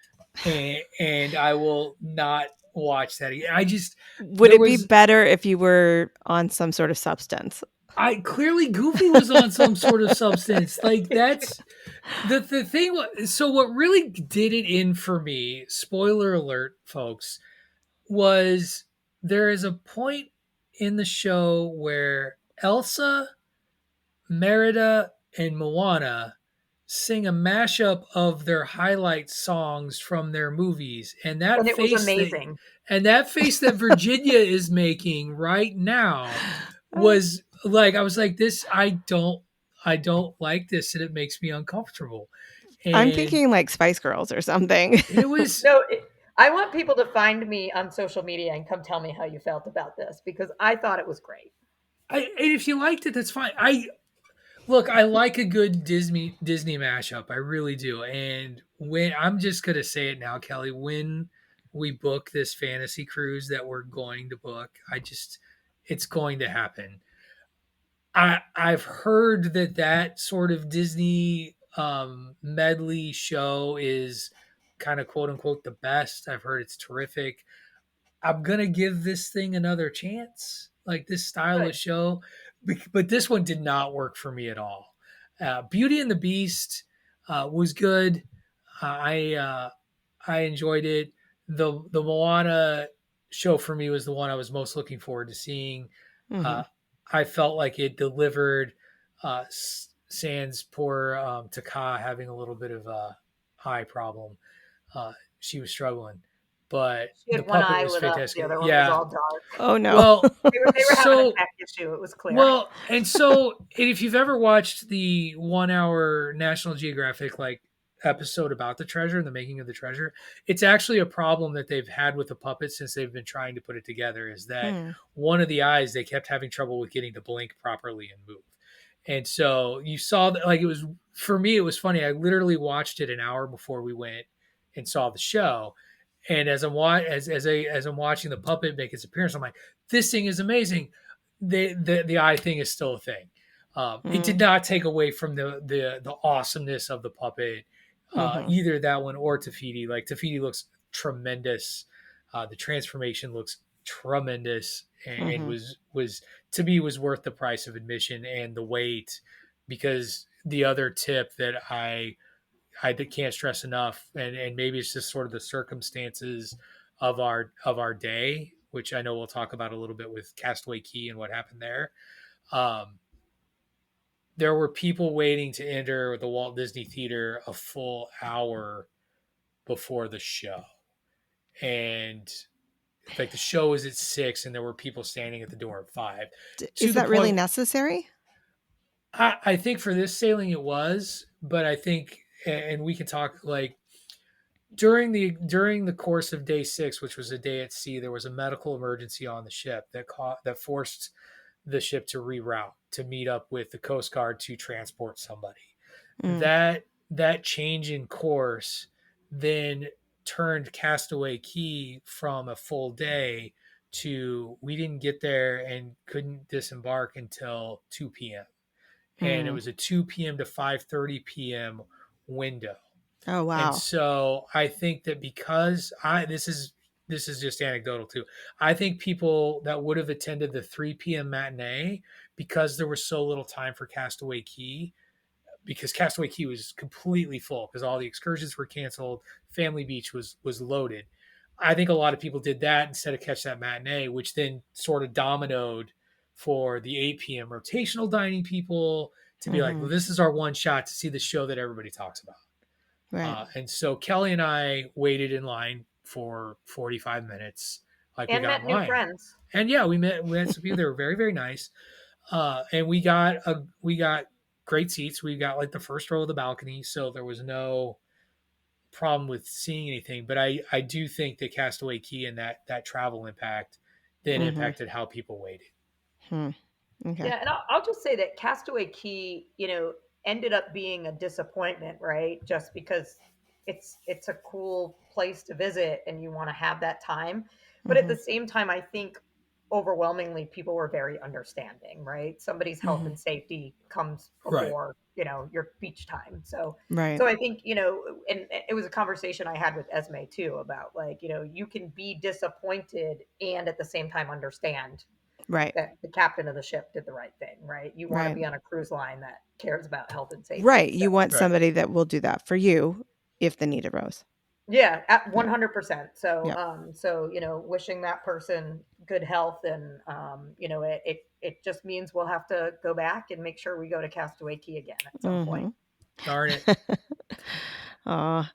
and I will not watch that. I just Would there it be was better if you were on some sort of substance? I clearly Goofy was on some sort of substance. Like that's the thing. So what really did it in for me? Spoiler alert, folks. Was there is a point in the show where Elsa, Merida, and Moana sing a mashup of their highlight songs from their movies, and And it was amazing. that face that Virginia is making right now Uh, was like I was like this. I don't like this, and it makes me uncomfortable. I'm And thinking like Spice Girls or something. it was No, I want people to find me on social media and come tell me how you felt about this because I thought it was great. and if you liked it, that's fine. I like a good Disney mashup. I really do. And when I'm just gonna say it now, Kelly, when we book this fantasy cruise that we're going to book, it's going to happen. I've heard that sort of Disney medley show is kind of quote unquote the best. I've heard it's terrific. I'm gonna give this thing another chance, like this style of Good. show, but this one did not work for me at all. Beauty and the Beast was good. I enjoyed it. The Moana show for me was the one I was most looking forward to seeing. Mhm. Uh, I felt like it delivered. Sans poor Taka having a little bit of a eye problem. She was struggling, but She the had one puppet eye was lit up, the fantastic. other one was Yeah. all dark. Oh no. Well, They were having a so tech issue. It was clear. and if you've ever watched the 1 hour National Geographic like episode about the treasure and the making of the treasure. It's actually a problem that they've had with the puppets since they've been trying to put it together, is that Hmm. one of the eyes they kept having trouble with getting to blink properly and move. And so you saw that, like, it was, for me, it was funny. I literally watched it an hour before we went and saw the show. And as I'm watching the puppet make its appearance, I'm like, this thing is amazing. The eye thing is still a thing. It did Hmm. not take away from the awesomeness of the puppet, Hmm. either that one or Tafiti. Like, Tafiti looks tremendous. The transformation looks tremendous, and Hmm. was to me was worth the price of admission and the wait. Because the other tip that I can't stress enough, and maybe it's just sort of the circumstances of our day, which I know we'll talk about a little bit with Castaway Cay and what happened there. Um, there were people waiting to enter the Walt Disney Theater a full hour before the show, and like the show was at 6, and there were people standing at the door at 5, to Is the that really point. necessary? I think for this sailing it was, but I think, and we can talk, like, during the course of day 6, which was a day at sea, there was a medical emergency on the ship that forced the ship to reroute to meet up with the Coast Guard to transport somebody. Mm. That change in course then turned Castaway Cay from a full day to, we didn't get there and couldn't disembark until 2 p.m., and it Mm. was a 2 p.m. to 5:30 p.m. window. Oh, And wow. so I think that, because this is just anecdotal too. I think people that would have attended the 3 p.m. matinee, because there was so little time for Castaway Cay, because Castaway Cay was completely full because all the excursions were canceled, Family Beach was loaded. I think a lot of people did that instead of catch that matinee, which then sort of dominoed for the 8 p.m. rotational dining people to be like, Hmm. well, this is our one shot to see the show that everybody talks about. Right. And so Kelly and I waited in line for 45 minutes, like we And got in met new line. friends. And yeah, we had some people that were very, very nice. And we got great seats. We got like the first row of the balcony, so there was no problem with seeing anything. But I do think that Castaway Cay and that travel impact then Hmm. impacted how people waited. Hmm. Okay. Yeah, and I'll just say that Castaway Cay, ended up being a disappointment, right? Just because it's a cool place to visit and you want to have that time. But at Hmm. the same time, I think overwhelmingly people were very understanding, right? Somebody's health Hmm. and safety comes Right. before, your beach time. So Right. so I think, and it was a conversation I had with Esme too about, like, you can be disappointed and at the same time understand Right. that the captain of the ship did the right thing, right? You want to Right. be on a cruise line that cares about health and safety. Right. So, You want Right. somebody that will do that for you if the need arose. yeah, at Yeah. 100%. So, Yeah. wishing that person good health, and it just means we'll have to go back and make sure we go to Castaway Cay again at some point. Hmm. Darn it. Oh,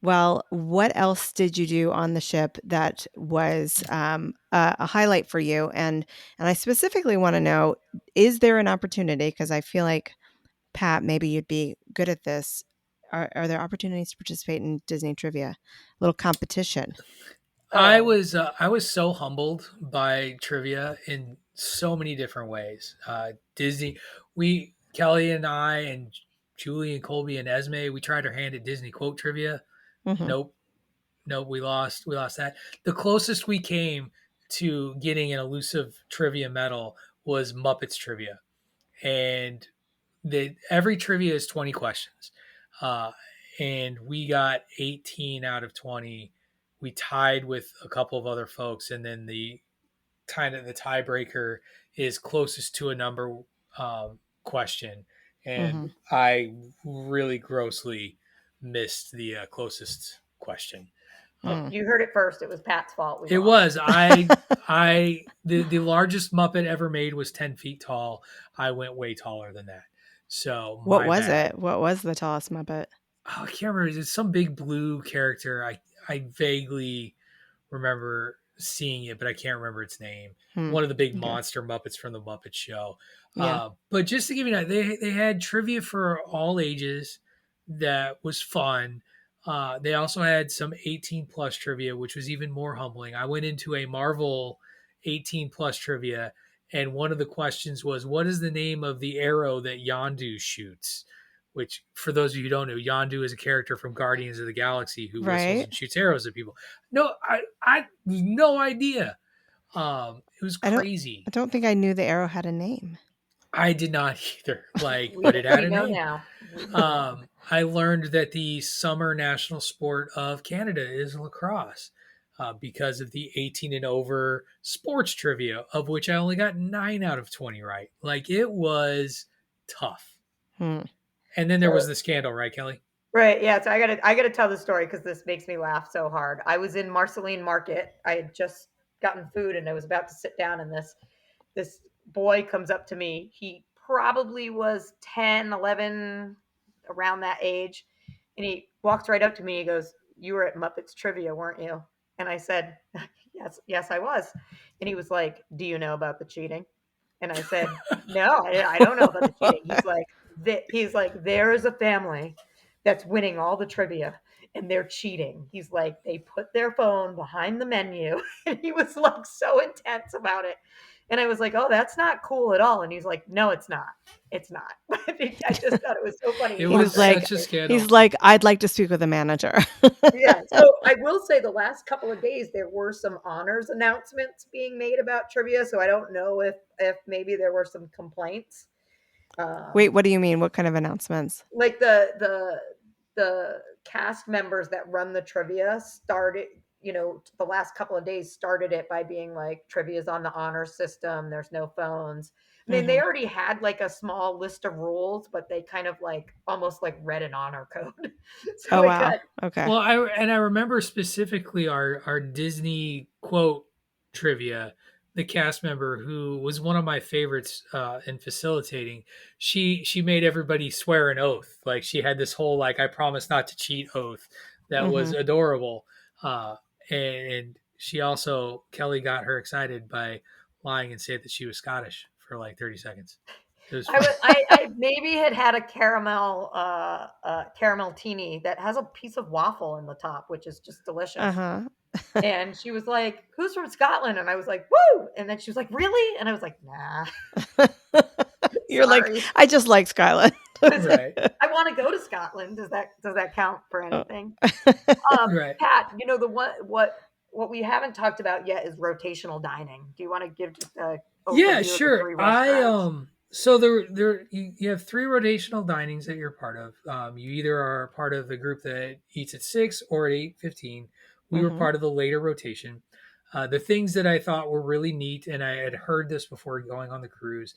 well, what else did you do on the ship that was a highlight for you? And I specifically want to know, is there an opportunity? Because I feel like, Pat, maybe you'd be good at this. Are there opportunities to participate in Disney trivia? A little competition. Oh, I was so humbled by trivia in so many different ways. Disney, we Kelly and I and Julie and Colby and Esme, we tried our hand at Disney quote trivia. Hmm. Nope, nope, we lost that. The closest we came to getting an elusive trivia medal was Muppets trivia, and every trivia is 20 questions, uh, and we got 18 out of 20. We tied with a couple of other folks, and then the tiebreaker is closest to a number question, and Hmm. I really grossly missed the closest question. well, Mm. you heard it first. It was Pat's fault. We It lost. was the largest Muppet ever made was 10 feet tall. I went way taller than that, so What my was bad. it? What was the tallest Muppet? Oh, I can't remember. It's some big blue character. I vaguely remember seeing it, but I can't remember its name. Hmm. One of the big Okay. monster Muppets from the Muppet Show. Yeah. But just to give you an idea, they had trivia for all ages. that was fun. They also had some 18 plus trivia, which was even more humbling. I went into a Marvel 18 plus trivia, and one of the questions was, what is the name of the arrow that Yondu shoots? Which, for those of you who don't know, Yondu is a character from Guardians of the Galaxy who whistles Right. and shoots arrows at people. No, I no idea. It was I don't crazy. I don't think I knew the arrow had a name. I did not either. Like, but it had We a know name. now. We know now. I learned that the summer national sport of Canada is lacrosse because of the 18 and over sports trivia, of which I only got 9 out of 20 right. Like, it was tough. Hmm. And then there So was the scandal, right, Kelly? right, yeah. So I gotta tell the story because this makes me laugh so hard. I was in Marceline Market. I had just gotten food and I was about to sit down, and this boy comes up to me. He probably was 10, 11, around that age. And he walks right up to me. He goes, "You were at Muppets Trivia, weren't you?" And I said, "Yes, yes, I was." And he was like, "Do you know about the cheating?" And I said, "No, I don't know about the cheating." He's like, "There is a family that's winning all the trivia and they're cheating." He's like, "They put their phone behind the menu." And he was like so intense about it. And I was like, "Oh, that's not cool at all." And he's like, "No, it's not. It's not." I just thought it was so funny. It He He walked was was right up like such a to me. he's scandal. like, "I'd like to speak with a manager." Yeah. So I will say the last couple of days there were some honors announcements being made about trivia. So I don't know if maybe there were some complaints. Wait, Um, what do you mean? What kind of announcements? like the cast members that run the trivia started, the last couple of days started it by being like, trivia's on the honor system, there's no phones. I mean, they Mhm. already had like a small list of rules, but they kind of like almost like read an honor code. Oh So it wow. got Okay. Well, I remember specifically our Disney quote trivia. The cast member who was one of my favorites in facilitating, she made everybody swear an oath. Like, she had this whole like, I promise not to cheat oath that was Mhm. adorable. Uh, and she also, Kelly got her excited by lying and said that she was Scottish for like 30 seconds. It was I fun. was I maybe had a caramel teeny that has a piece of waffle in the top, which is just delicious. Uh-huh. And she was like, "Who's from Scotland?" And I was like, "Woo!" And then she was like, "Really?" And I was like, "Nah, You're like, sorry." "I just like Skyline." I was like, Right. "I want to go to Scotland. Does that count for Oh. anything?" Right. Pat, the what we haven't talked about yet is rotational dining. Do you want to give just a Yeah, overview of the sure. three I restaurants? so you have three rotational dinings that you're part of. You either are part of the group that eats at 6 or at 8:15. We were Mhm. part of the later rotation. The things that I thought were really neat, and I had heard this before going on the cruise.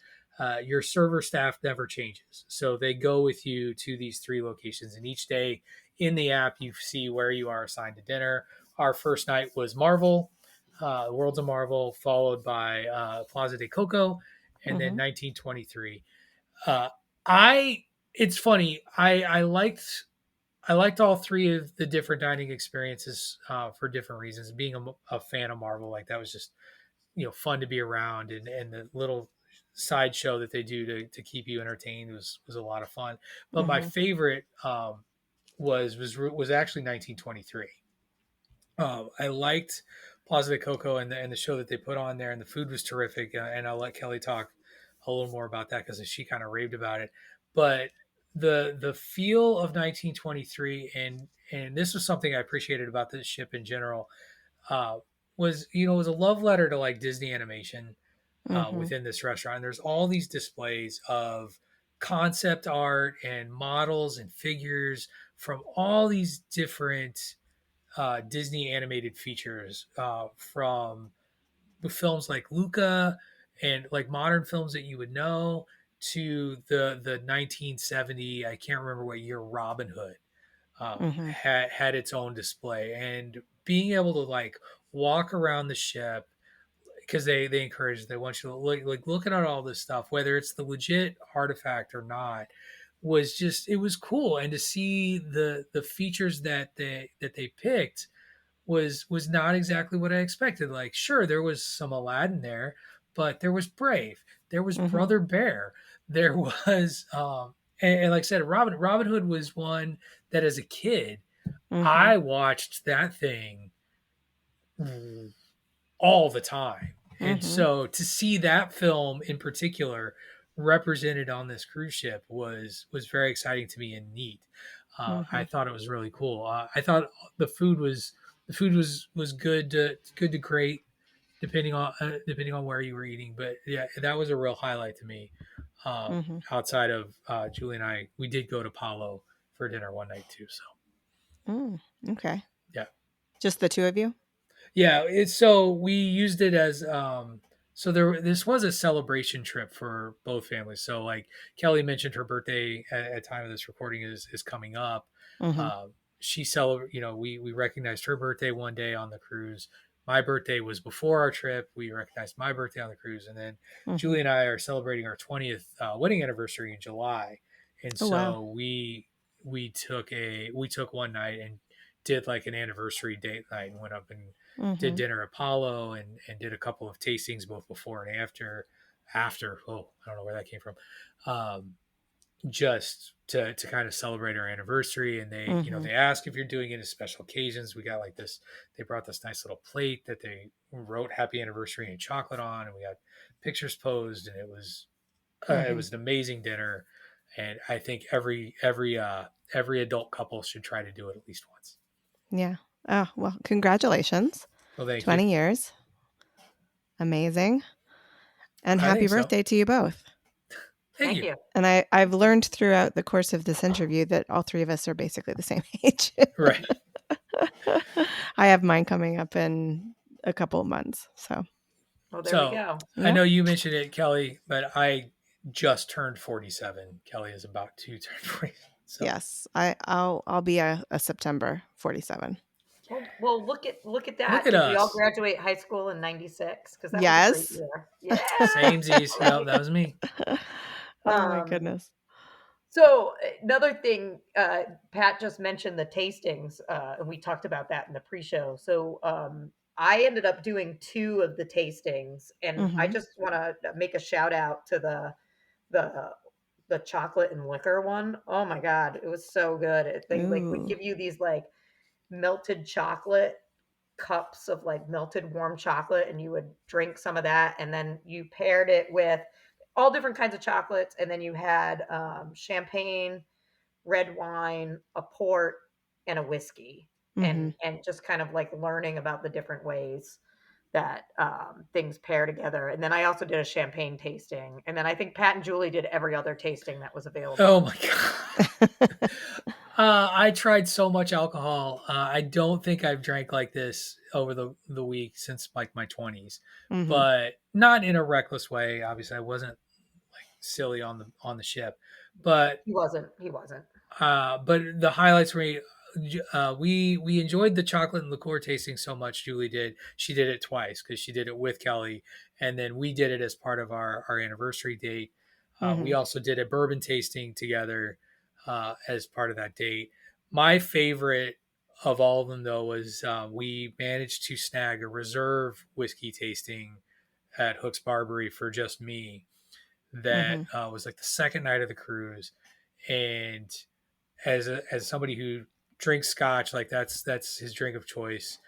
Your server staff never changes, so they go with you to these three locations, and each day in the app you see where you are assigned to dinner. Our first night was Marvel, Worlds of Marvel, followed by Plaza de Coco, and then Mhm. 1923. Uh, I it's funny. I liked all three of the different dining experiences for different reasons. Being a fan of Marvel, like, that was just fun to be around, and the little sideshow that they do to keep you entertained was a lot of fun. But my Mhm. favorite was actually 1923. I liked Plaza de Coco and the show that they put on there, and the food was terrific. And I'll let Kelly talk a little more about that because she kind of raved about it. But the feel of 1923, and this was something I appreciated about this ship in general, uh, was a love letter to like Disney animation Mhm. within this restaurant. And there's all these displays of concept art and models and figures from all these different Disney animated features from films like Luca and like modern films that you would know to the 1970, I can't remember what year, Robin Hood Mhm. had its own display. And being able to like walk around the ship, because they encourage, they want you to look looking at all this stuff, whether it's the legit artifact or not, was just, it was cool. And to see the features that they picked was not exactly what I expected. Like, sure, there was some Aladdin there, but there was Brave, there was Mhm. Brother Bear, there was and like I said, Robin Hood was one that as a kid Mm-hmm. I watched that thing all the time. And Mm-hmm. so to see that film in particular represented on this cruise ship was very exciting to me and neat. Mm-hmm. I thought it was really cool. I thought the food was good to great depending on where you were eating. But yeah, that was a real highlight to me. Mm-hmm. Outside of Julie and I, we did go to Palo for dinner one night too. So Mm, okay. yeah. Just the two of you? Yeah, it's so we used it as so this was a celebration trip for both families. So like Kelly mentioned her birthday at time of this recording is coming up. Mm-hmm. She celebrate, we recognized her birthday one day on the cruise. My birthday was before our trip. We recognized my birthday on the cruise, and then Mm-hmm. Julie and I are celebrating our 20th wedding anniversary in July. And Oh, wow. so we took one night and did like an anniversary date night and went up and did Mm-hmm. dinner at Apollo and did a couple of tastings both before and after I don't know where that came from, just to kind of celebrate our anniversary. And they Mm-hmm. they ask if you're doing it as special occasions. We got like this, they brought this nice little plate that they wrote happy anniversary and chocolate on, and we got pictures posed, and it Mm-hmm. was an amazing dinner. And I think every adult couple should try to do it at least once. Yeah. Oh, well, congratulations. Well, thank you. 20 years. Amazing. And I happy think so. birthday to you both. Thank Thank you. you. And I've learned throughout the course of this interview that all three of us are basically the same age. Right. I have mine coming up in a couple of months. So, Well, there we So go. I yeah. know you mentioned it, Kelly, but I just turned 47. Kelly is about to turn 40. So Yes. I'll be a September 47. Well, look at look that. at Did we all us. graduate high school in '96? Because that was a great Yes. year. Yeah. Samesies. Yep, that was me. Oh my Um, goodness. so another thing, Pat just mentioned the tastings, and we talked about that in the pre-show. So I ended up doing two of the tastings, and I Mm-hmm. just want to make a shout out to the the chocolate and liquor one. Oh my God, it was so good. They like would Ooh. give you these like melted chocolate cups of like melted warm chocolate, and you would drink some of that, and then you paired it with all different kinds of chocolates, and then you had champagne, red wine, a port, and a whiskey, Mm-hmm. and just kind of like learning about the different ways that things pair together. And then I also did a champagne tasting, and then I think Pat and Julie did every other tasting that was Oh available. my God. I tried so much alcohol. I don't think I've drank like this over the week since like my 20s, Mm-hmm. but not in a reckless way. Obviously, I wasn't like silly on the ship, but He wasn't. but the highlights were we enjoyed the chocolate and liqueur tasting so much. Julie did. She did it twice because she did it with Kelly, and then we did it as part of our anniversary date. We Mm-hmm. also did a bourbon tasting together as part of that date. My favorite of all of them, though, was we managed to snag a reserve whiskey tasting at Hook's Barbary for just me. That Mm-hmm. was like the second night of the cruise, and as somebody who drinks scotch, like that's his drink of choice.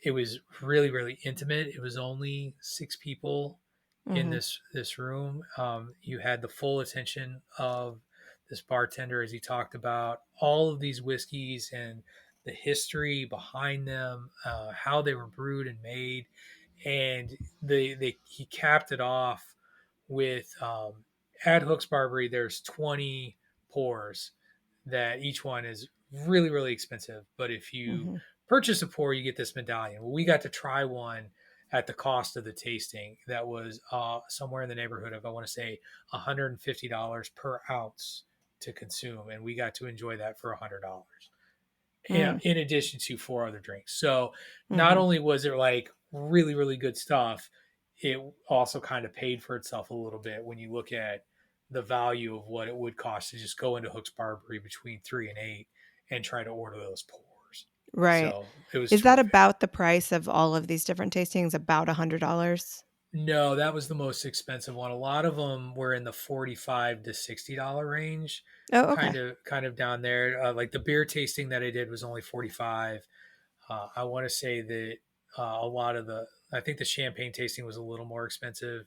It was really really intimate. It was only six people in Mm-hmm. this room. You had the full attention of this bartender as he talked about all of these whiskeys and the history behind them, how they were brewed and made, and he capped it off with at Hooks Barbary. There's 20 pours that each one is really really expensive, but if you Mm-hmm. purchase a pour you get this medallion. Well, we got to try one at the cost of the tasting that was somewhere in the neighborhood of, I want to say, $150 per ounce to consume, and we got to enjoy that for $100 in addition to four other drinks. So not Mm-hmm. only was it like really really good stuff, it also kind of paid for itself a little bit when you look at the value of what it would cost to just go into Hook's Barbary between 3 and 8 and try to order those pours. Right. So it was Is that terrific. about the price of all of these different tastings? About $100? No, that was the most expensive one. A lot of them were in the $45 to $60 range, Oh, okay. kind of down there. Like the beer tasting that I did was only 45. I want to say that a lot of I think the champagne tasting was a little more expensive,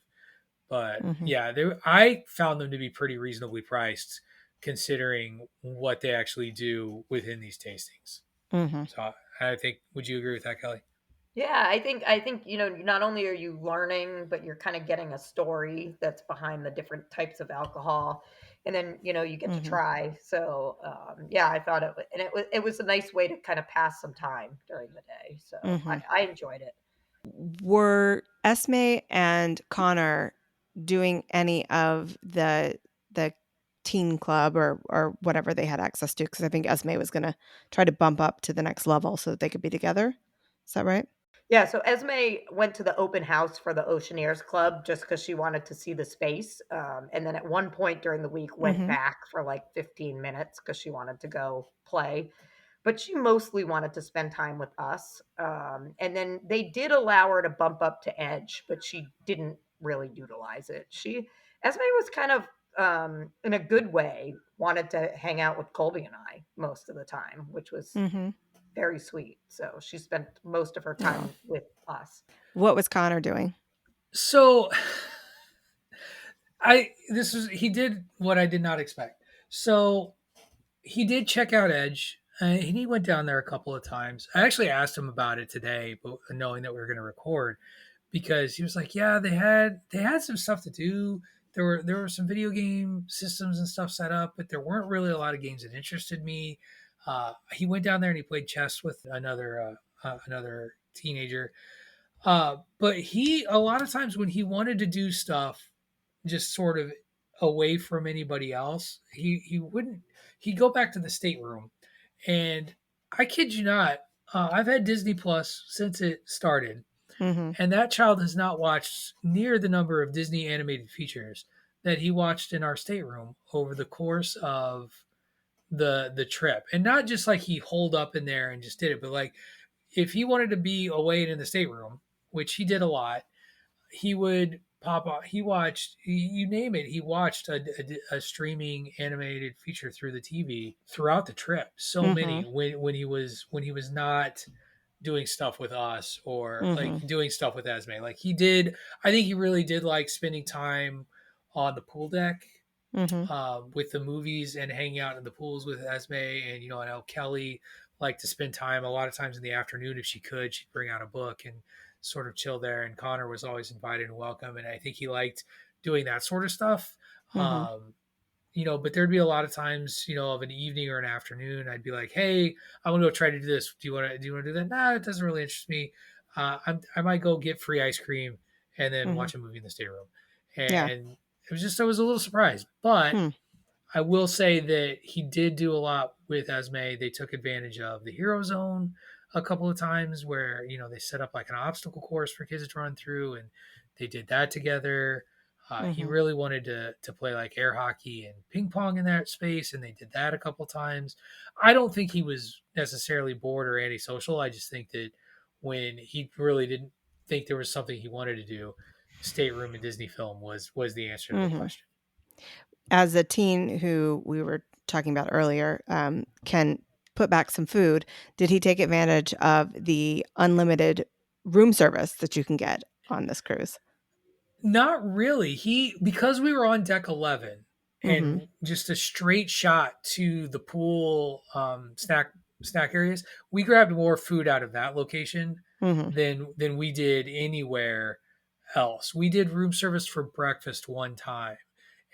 but Mhm. yeah, I found them to be pretty reasonably priced considering what they actually do within these tastings. Mhm. So I think, would you agree with that, Kelly? Yeah, I think, not only are you learning, but you're kind of getting a story that's behind the different types of alcohol. And then, you get to Mhm. try. So, yeah, I thought it was a nice way to kind of pass some time during the day. So I, Mhm. I enjoyed it. Were Esme and Connor doing any of the teen club or whatever they had access to? Because I think Esme was gonna try to bump up to the next level so that they could be together. Is that right? Yeah, so Esme went to the open house for the Oceaneers Club just because she wanted to see the space. And then at one point during the week went Mhm. back for like 15 minutes because she wanted to go play. But she mostly wanted to spend time with us. And then they did allow her to bump up to Edge, but she didn't really utilize it. Esme was kind of, in a good way, wanted to hang out with Colby and I most of the time, which was Mhm. very sweet. So she spent most of her Oh. time with us. What was Connor doing? So he did what I did not expect. So he did check out Edge, and he went down there a couple of times. I actually asked him about it today, but knowing that we were going to record, because he was like, "Yeah, they had some stuff to do. There were some video game systems and stuff set up, but there weren't really a lot of games that interested me." He went down there and he played chess with another teenager. But he a lot of times when he wanted to do stuff just sort of away from anybody else, he wouldn't he'd go back to the stateroom. And I kid you not, I've had Disney Plus since it started, Mhm. and that child has not watched near the number of Disney animated features that he watched in our stateroom over the course of the trip. And not just like he holed up in there and just did it, but like if he wanted to be away and in the stateroom, which he did a lot, he would pop on. He watched, you name it, he watched a streaming animated feature through the TV throughout the trip. So many Mhm. when he was not doing stuff with us or like Mhm. doing stuff with Esme. Like he did, I think he really did like spending time on the pool deck Mhm. with the movies and hanging out in the pools with Esme. And, I know Kelly liked to spend time a lot of times in the afternoon. If she could, she'd bring out a book and sort of chill there. And Connor was always invited and welcome. And I think he liked doing that sort of stuff. Mhm. Um, but there'd be a lot of times, of an evening or an afternoon, I'd be like, "Hey, I want to go try to do this. Do you want to do that?" Nah, it doesn't really interest me. I might go get free ice cream and then Mhm. watch a movie in the stateroom. Yeah. And I was a little surprised, but Hmm. I will say that he did do a lot with Esme. They took advantage of the Hero Zone a couple of times where, they set up like an obstacle course for kids to run through and they did that together. He Mhm. really wanted to play like air hockey and ping pong in that space, and they did that a couple of times. I don't think he was necessarily bored or antisocial. I just think that when he really didn't think there was something he wanted to do, stateroom and Disney film was the answer to the Mhm. question. As a teen who we were talking about earlier, can put back some food, did he take advantage of the unlimited room service that you can get on this cruise? Not really. Because we were on deck 11 Mhm. and just a straight shot to the pool snack areas, we grabbed more food out of that location Mhm. than we did anywhere else. We did room service for breakfast one time.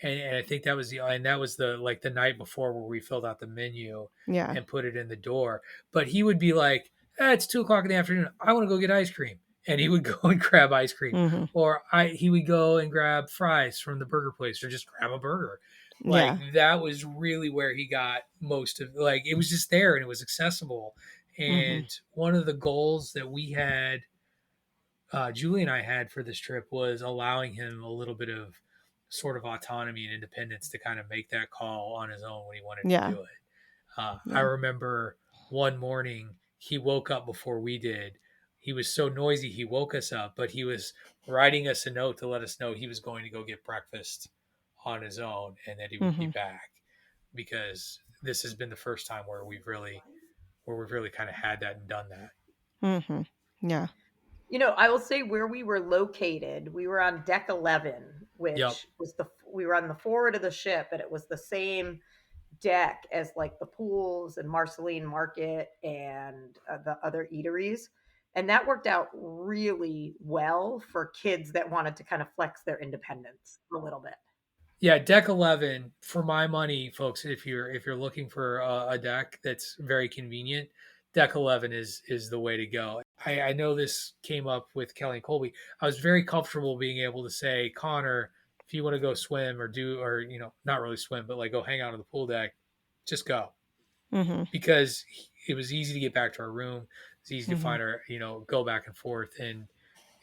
And I think that was the like the night before where we filled out the menu Yeah. and put it in the door. But he would be like, it's 2 o'clock in the afternoon. I want to go get ice cream. And he would go and grab ice cream, Mhm. or he would go and grab fries from the burger place, or just grab a burger. Like Yeah. that was really where he got most of, like it was just there and it was accessible. Mhm. And one of the goals that Julie and I had for this trip was allowing him a little bit of sort of autonomy and independence to kind of make that call on his own when he wanted to Yeah. do it. I Yeah. remember one morning he woke up before we did. he was so noisy he woke us up, but he was writing us a note to let us know he was going to go get breakfast on his own and that he would be Mm-hmm. back, because this has been the first time where we've really kind of had that and done that. Mm-hmm. Yeah. I will say where we were located, we were on deck 11, Yep. which was we were on the forward of the ship, and it was the same deck as like the pools and Marceline Market and the other eateries. And that worked out really well for kids that wanted to kind of flex their independence a little bit. Yeah, deck 11 for my money, folks. If you're looking for a deck that's very convenient, deck 11 is the way to go. I know this came up with Kelly and Colby. I was very comfortable being able to say, Connor, if you want to go swim or not really swim, but like go hang out on the pool deck, just go, Mm-hmm. because it was easy to get back to our room. It's easy to Mm-hmm. find our, go back and forth, and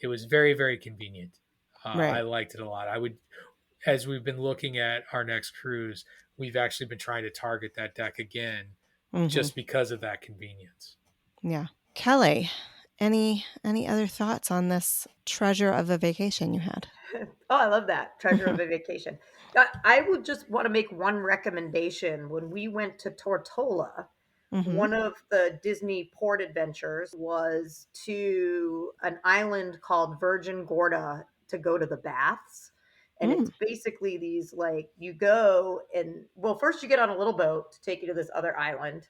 it was very, very convenient. I Right. liked it a lot. I would, as we've been looking at our next cruise, we've actually been trying to target that deck again, Mm-hmm. just because of that convenience. Yeah. Kelly, any other thoughts on this treasure of a vacation you had? Oh, I love that. Treasure of a vacation. I would just want to make one recommendation. When we went to Tortola, Mm-hmm. one of the Disney port adventures was to an island called Virgin Gorda to go to the baths. And it's Mm. basically these like you go and well, first you get on a little boat to take you to this other island,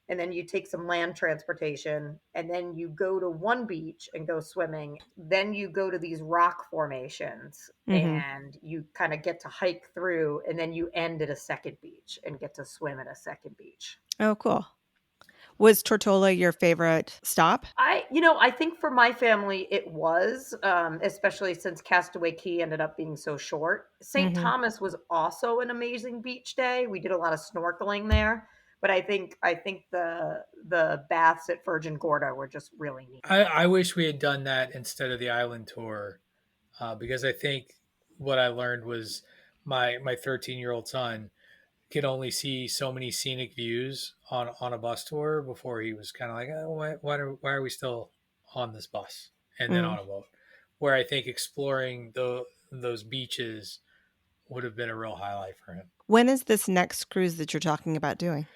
and then you take some land transportation, and then you go to one beach and go swimming. Then you go to these rock formations Mm-hmm. and you kind of get to hike through, and then you end at a second beach and get to swim at a second beach. Oh, cool. Was Tortola your favorite stop? I think for my family it was, especially since Castaway Cay ended up being so short. St. Mm-hmm. Thomas was also an amazing beach day. We did a lot of snorkeling there, but I think the baths at Virgin Gorda were just really neat. I wish we had done that instead of the island tour, because I think what I learned was my 13-year-old son could only see so many scenic views on a bus tour before he was kind of like, oh, why are we still on this bus and then Mm. on a boat? Where I think exploring those beaches would have been a real highlight for him. When is this next cruise that you're talking about doing?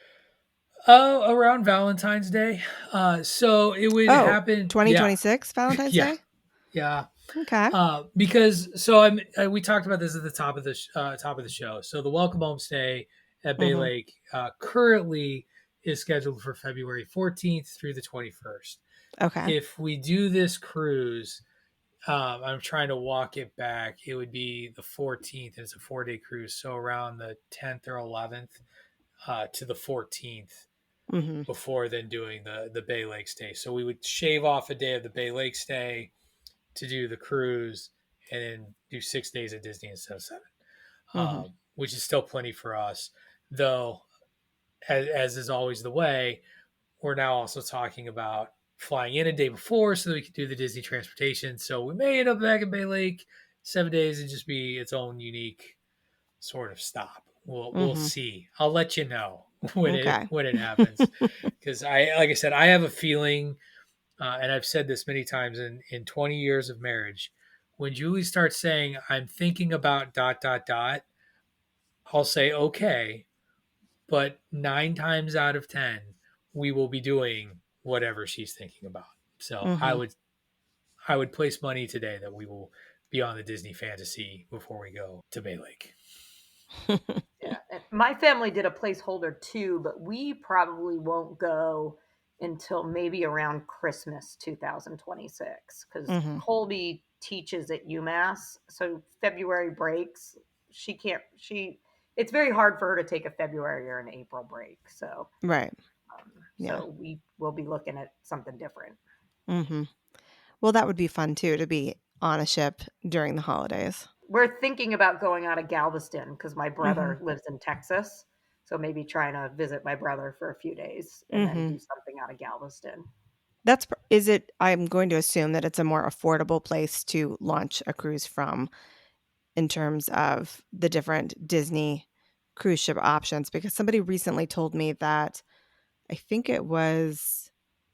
Around Valentine's Day. So it would Oh, happen. Yeah, 2026 Valentine's yeah, Day? yeah. Okay. Because so we talked about this at the top of the show. So the welcome home stay at Bay Mm-hmm. Lake currently is scheduled for February 14th through the 21st. Okay. If we do this cruise, I'm trying to walk it back. It would be the 14th, and it's a 4-day cruise, so around the 10th or 11th to the 14th, Mm-hmm. before then doing the Bay Lake stay. So we would shave off a day of the Bay Lake stay to do the cruise, and then do 6 days at Disney instead of 7, Mm-hmm. which is still plenty for us. Though, as is always the way, we're now also talking about flying in a day before so that we can do the Disney transportation. So we may end up back in Bay Lake 7 days and just be its own unique sort of stop. We'll Mm-hmm. see. I'll let you know when it Okay. when it happens, because like I said, I have a feeling, and I've said this many times in 20 years of marriage, when Julie starts saying I'm thinking about dot dot dot, I'll say okay, but 9 times out of 10 we will be doing whatever she's thinking about. So I Mm-hmm. would I would place money today that we will be on the Disney Fantasy before we go to Bay Lake. Yeah, and my family did a placeholder too, but we probably won't go until maybe around Christmas 2026 because Mm-hmm. Colby teaches at UMass, so February breaks. She can't. It's very hard for her to take a February or an April break. So, Right. um, Yeah. so we will be looking at something different. Mm-hmm. Well, that would be fun too, to be on a ship during the holidays. We're thinking about going out of Galveston because my Mm-hmm. brother lives in Texas. So maybe trying to visit my brother for a few days and then Mm-hmm. do something out of Galveston. Is it, I'm going to assume that it's a more affordable place to launch a cruise from in terms of the different Disney cruise ship options, because somebody recently told me that I think is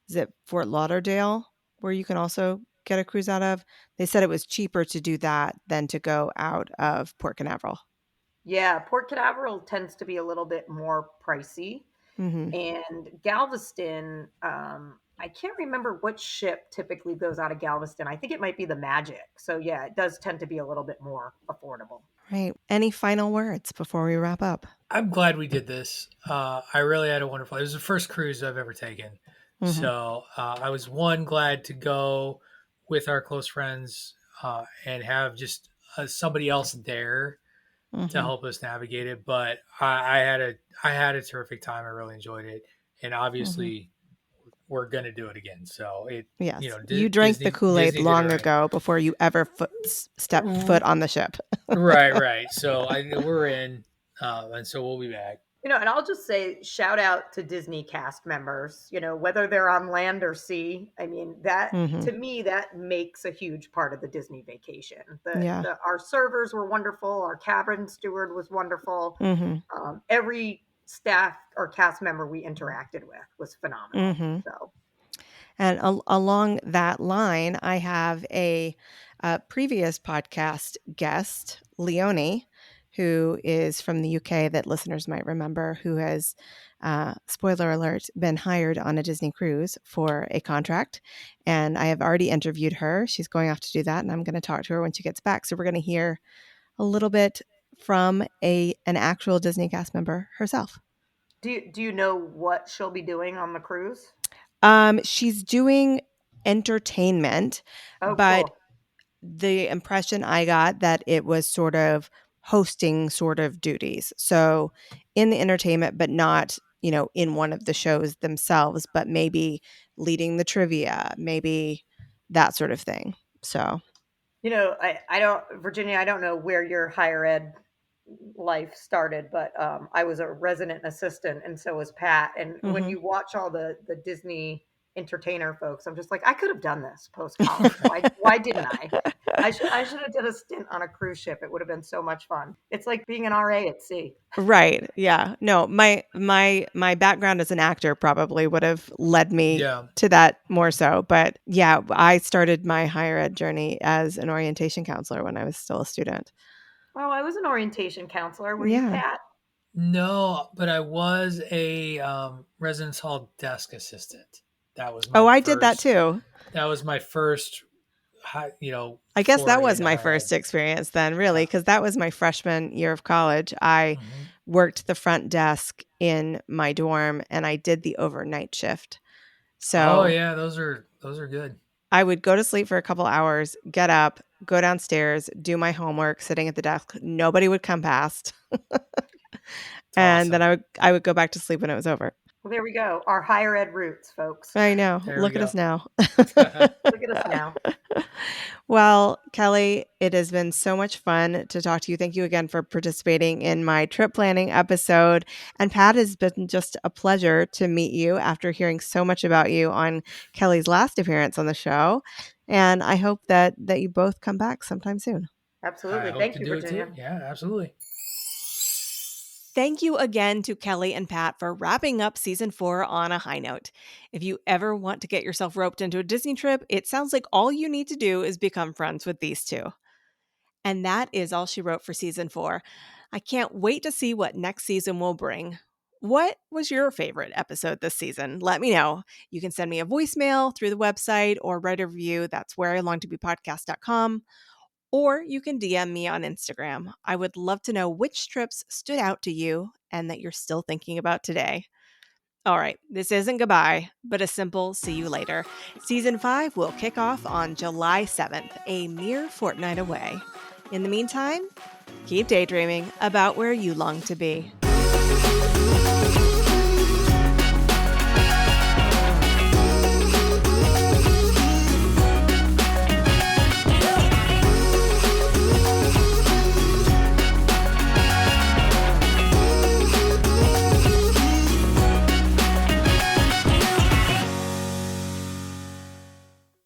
it Fort Lauderdale? where you can also get a cruise out of. They said it was cheaper to do that than to go out of Port Canaveral. Yeah, Port Canaveral tends to be a little bit more pricey. Mm-hmm. And Galveston, I can't remember which ship typically goes out of Galveston. I think it might be the Magic. So yeah, it does tend to be a little bit more affordable. Right. Any final words before we wrap up? I'm glad we did this. I really had a wonderful. It was the first cruise I've ever taken, Mm-hmm. so I was glad to go with our close friends and have just somebody else there to Mm-hmm. help us navigate it. But I had a terrific time. I really enjoyed it, and Mm-hmm. obviously we're gonna do it again. So Yes. You drank the Kool-Aid Disney did it long right. ago before you ever stepped foot on the ship. Right. So we're in, and so we'll be back. And I'll just say shout out to Disney cast members, whether they're on land or sea. I mean, that Mm-hmm. to me that makes a huge part of the Disney vacation. The Yeah. the our servers were wonderful, our cabin steward was wonderful. Mm-hmm. Every staff or cast member we interacted with was phenomenal. Mm-hmm. So And along that line, I have a previous podcast guest, Leonie, who is from the UK that listeners might remember, who has, spoiler alert, been hired on a Disney cruise for a contract. And I have already interviewed her. She's going off to do that, and I'm going to talk to her when she gets back. So we're going to hear a little bit from an actual Disney cast member herself. do you know what she'll be doing on the cruise? She's doing entertainment, Oh, but cool. the impression I got that it was sort of hosting sort of duties. So in the entertainment, but not, in one of the shows themselves, but maybe leading the trivia, maybe that sort of thing. So, I don't, Virginia, I don't know where your higher ed life started, but I was a resident assistant, and so was Pat. And when mhm. you watch all the Disney entertainer folks, I'm just like, I could have done this post college. Why didn't I? I should have did a stint on a cruise ship. It would have been so much fun. It's like being an RA at sea. Right. Yeah. No, my background as an actor probably would have led me Yeah. to that more so. But yeah, I started my higher ed journey as an orientation counselor when I was still a student. Oh, I was an orientation counselor. Were you Yeah. Pat? No, but I was a residence hall desk assistant. That was Oh, my I did that first. too. That was my first, I guess that foray was into my higher ed. first experience then, really, because that was my freshman year of college. I Mhm. worked the front desk in my dorm and I did the overnight shift. Oh So yeah, those are good. I would go to sleep for a couple hours, get up, go downstairs, do my homework sitting at the desk. Nobody would come past. It's And then awesome. I would go back to sleep when it was over. Well, there we go. Our higher ed roots, folks. I know. There we Look at us go. now. Look at us now. Well, Kelly, it has been so much fun to talk to you. Thank you again for participating in my trip planning episode. And Pat, has been just a pleasure to meet you after hearing so much about you on Kelly's last appearance on the show. And I hope that you both come back sometime soon. Absolutely. I hope Thank to you, do it too. Virginia. Yeah, absolutely. Thank you again to Kelly and Pat for wrapping up season 4 on a high note. If you ever want to get yourself roped into a Disney trip, it sounds like all you need to do is become friends with these two. And that is all she wrote for season 4. I can't wait to see what next season will bring. What was your favorite episode this season? Let me know. You can send me a voicemail through the website or write a review. That's where I long to be podcast.com. Or you can DM me on Instagram. I would love to know which trips stood out to you and that you're still thinking about today. All right, this isn't goodbye, but a simple see you later. Season 5 will kick off on July 7th, a mere fortnight away. In the meantime, keep daydreaming about where you long to be.